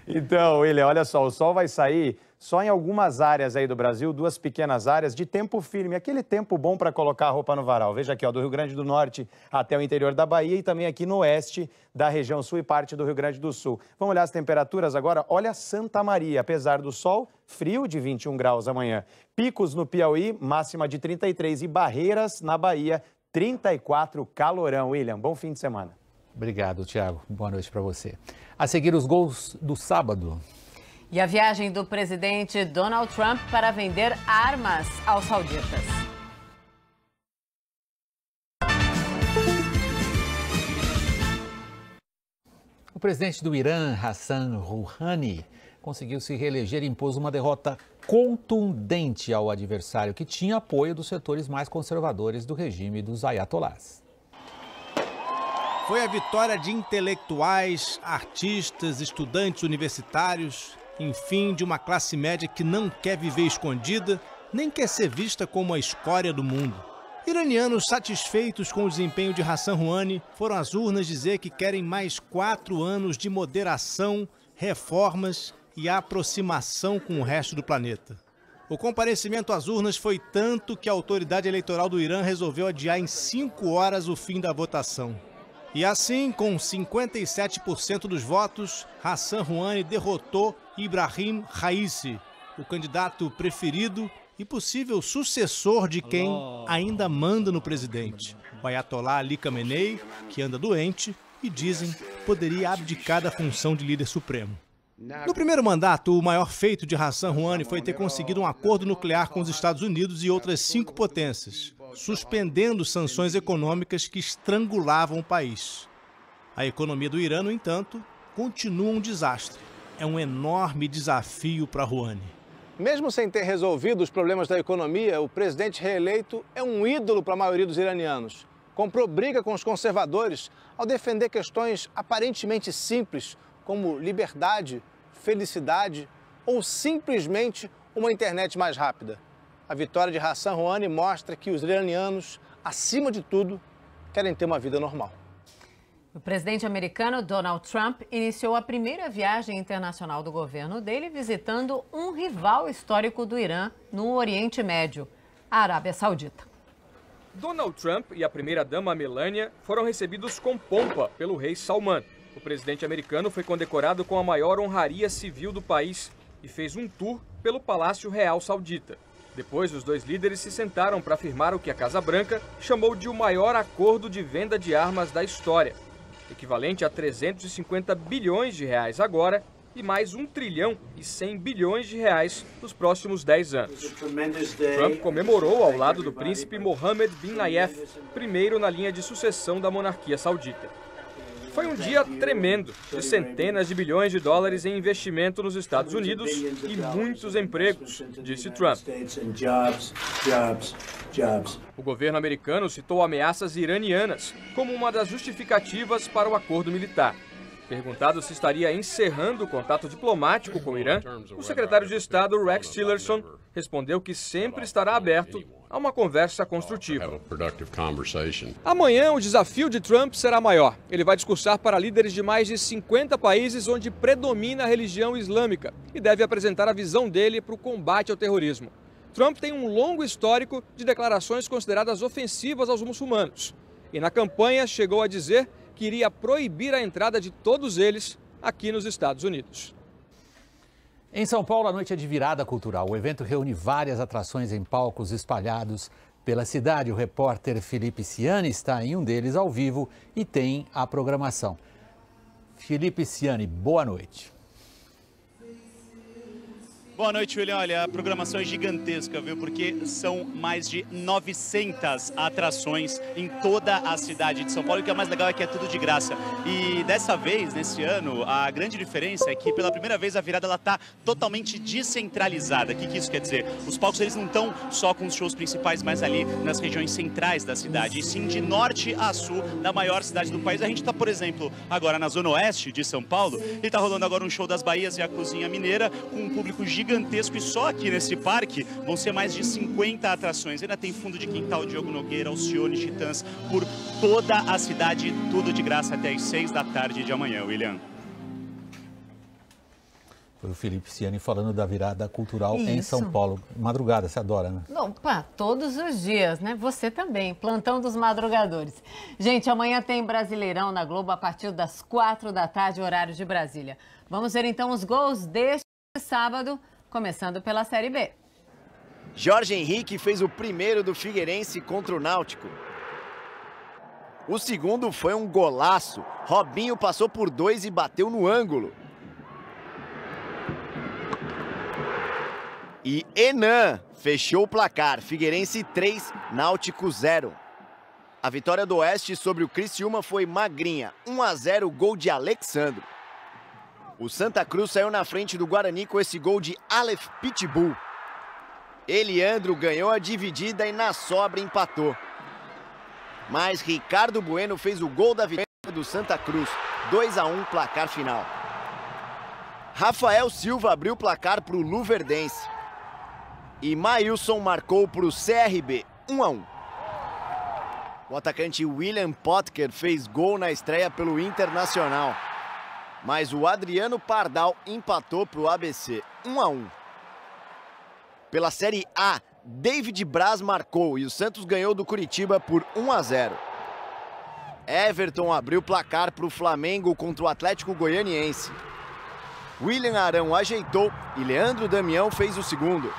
S26: Então, William, olha só, o sol vai sair só em algumas áreas aí do Brasil, 2 pequenas áreas de tempo firme, aquele tempo bom para colocar a roupa no varal. Veja aqui, ó, do Rio Grande do Norte até o interior da Bahia e também aqui no oeste da região sul e parte do Rio Grande do Sul. Vamos olhar as temperaturas agora? Olha Santa Maria, apesar do sol, frio de 21 graus amanhã. Picos no Piauí, máxima de 33 e Barreiras na Bahia, 34, calorão. William, bom fim de semana.
S1: Obrigado, Tiago. Boa noite para você. A seguir, os gols do sábado.
S2: E a viagem do presidente Donald Trump para vender armas aos sauditas.
S1: O presidente do Irã, Hassan Rouhani, conseguiu se reeleger e impôs uma derrota contundente ao adversário, que tinha apoio dos setores mais conservadores do regime dos ayatolás.
S27: Foi a vitória de intelectuais, artistas, estudantes universitários, enfim, de uma classe média que não quer viver escondida, nem quer ser vista como a escória do mundo. Iranianos satisfeitos com o desempenho de Hassan Rouhani foram às urnas dizer que querem mais 4 anos de moderação, reformas e aproximação com o resto do planeta. O comparecimento às urnas foi tanto que a autoridade eleitoral do Irã resolveu adiar em 5 horas o fim da votação. E assim, com 57% dos votos, Hassan Rouhani derrotou Ibrahim Raisi, o candidato preferido e possível sucessor de quem ainda manda no presidente. O Ayatollah Ali Khamenei, que anda doente e dizem poderia abdicar da função de líder supremo. No primeiro mandato, o maior feito de Hassan Rouhani foi ter conseguido um acordo nuclear com os Estados Unidos e outras 5 potências, suspendendo sanções econômicas que estrangulavam o país. A economia do Irã, no entanto, continua um desastre. É um enorme desafio para Rouhani. Mesmo sem ter resolvido os problemas da economia, o presidente reeleito é um ídolo para a maioria dos iranianos. Comprou briga com os conservadores ao defender questões aparentemente simples, como liberdade, felicidade ou simplesmente uma internet mais rápida. A vitória de Hassan Rouhani mostra que os iranianos, acima de tudo, querem ter uma vida normal.
S2: O presidente americano Donald Trump iniciou a primeira viagem internacional do governo dele visitando um rival histórico do Irã no Oriente Médio, a Arábia Saudita.
S6: Donald Trump e a primeira-dama Melania foram recebidos com pompa pelo rei Salman. O presidente americano foi condecorado com a maior honraria civil do país e fez um tour pelo Palácio Real Saudita. Depois, os dois líderes se sentaram para firmar o que a Casa Branca chamou de o maior acordo de venda de armas da história, equivalente a 350 bilhões de reais agora e mais 1 trilhão e 100 bilhões de reais nos próximos 10 anos. Trump comemorou ao lado do príncipe Mohammed bin Nayef, primeiro na linha de sucessão da monarquia saudita. Foi um dia tremendo, de centenas de bilhões de dólares em investimento nos Estados Unidos e muitos empregos, disse Trump. O governo americano citou ameaças iranianas como uma das justificativas para o acordo militar. Perguntado se estaria encerrando o contato diplomático com o Irã, o secretário de Estado Rex Tillerson respondeu que sempre estará aberto a uma conversa construtiva. Amanhã, o desafio de Trump será maior. Ele vai discursar para líderes de mais de 50 países onde predomina a religião islâmica e deve apresentar a visão dele para o combate ao terrorismo. Trump tem um longo histórico de declarações consideradas ofensivas aos muçulmanos. E na campanha chegou a dizer que iria proibir a entrada de todos eles aqui nos Estados Unidos.
S1: Em São Paulo, a noite é de virada cultural. O evento reúne várias atrações em palcos espalhados pela cidade. O repórter Felipe Ciani está em um deles ao vivo e tem a programação. Felipe Ciani, boa noite.
S9: Boa noite, William. Olha, a programação é gigantesca, viu? Porque são mais de 900 atrações em toda a cidade de São Paulo. E o que é mais legal é que é tudo de graça. E dessa vez, nesse ano, a grande diferença é que pela primeira vez a virada está totalmente descentralizada. O que isso quer dizer? Os palcos eles não estão só com os shows principais, mas ali nas regiões centrais da cidade. E sim de norte a sul da maior cidade do país. A gente está, por exemplo, agora na zona oeste de São Paulo. E está rolando agora um show das Bahias e a Cozinha Mineira com um público gigantesco, e só aqui nesse parque vão ser mais de 50 atrações. Ainda tem fundo de quintal, Diogo Nogueira, Alcione, Titãs, por toda a cidade, tudo de graça até às 6 da tarde de amanhã, William.
S1: Foi o Felipe Ciani falando da virada cultural em São Paulo. Madrugada, você adora, né?
S2: Opa, todos os dias, né? Você também, plantão dos madrugadores. Gente, amanhã tem Brasileirão na Globo a partir das 4 da tarde, horário de Brasília. Vamos ver então os gols deste sábado, começando pela Série B.
S12: Jorge Henrique fez o primeiro do Figueirense contra o Náutico. O segundo foi um golaço. Robinho passou por 2 e bateu no ângulo. E Enan fechou o placar. Figueirense 3, Náutico 0. A vitória do Oeste sobre o Criciúma foi magrinha. 1-0, gol de Alexandro. O Santa Cruz saiu na frente do Guarani com esse gol de Aleph Pitbull. Eliandro ganhou a dividida e na sobra empatou. Mas Ricardo Bueno fez o gol da vitória do Santa Cruz. 2-1, placar final. Rafael Silva abriu o placar para o Luverdense. E Maílson marcou para o CRB, 1-1. O atacante William Potker fez gol na estreia pelo Internacional. Mas o Adriano Pardal empatou para o ABC, 1-1. Pela Série A, David Braz marcou e o Santos ganhou do Curitiba por 1-0. Everton abriu o placar para o Flamengo contra o Atlético Goianiense. William Arão ajeitou e Leandro Damião fez o segundo.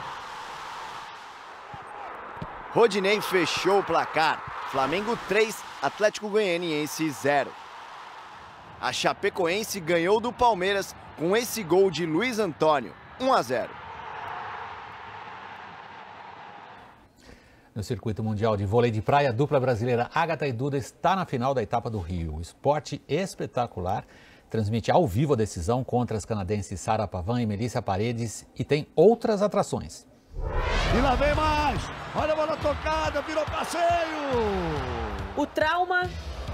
S12: Rodinei fechou o placar. Flamengo 3, Atlético Goianiense 0. A Chapecoense ganhou do Palmeiras com esse gol de Luiz Antônio, 1-0.
S1: No circuito mundial de vôlei de praia, a dupla brasileira Agatha e Duda está na final da etapa do Rio. O Esporte Espetacular transmite ao vivo a decisão contra as canadenses Sara Pavan e Melissa Paredes e tem outras atrações.
S4: E lá vem mais! Olha a bola tocada, virou passeio!
S13: O trauma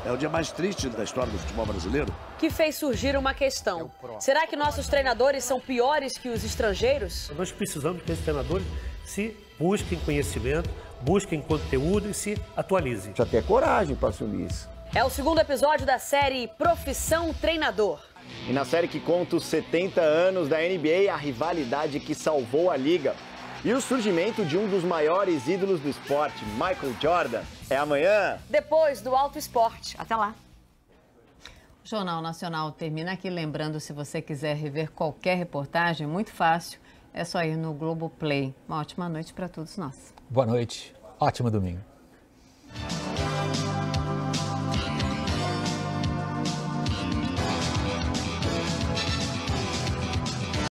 S4: é o dia mais triste da história do futebol brasileiro.
S13: Que fez surgir uma questão. Será que nossos treinadores são piores que os estrangeiros?
S14: Nós precisamos que esses treinadores se busquem conhecimento, busquem conteúdo e se atualizem.
S15: Já tem coragem para assumir isso.
S13: É o segundo episódio da série Profissão Treinador.
S12: E na série que conta os 70 anos da NBA, a rivalidade que salvou a liga. E o surgimento de um dos maiores ídolos do esporte, Michael Jordan. É amanhã.
S13: Depois do Alto Esporte. Até lá.
S2: O Jornal Nacional termina aqui. Lembrando, se você quiser rever qualquer reportagem, muito fácil. É só ir no Globoplay. Uma ótima noite para todos nós.
S1: Boa noite. Ótimo domingo.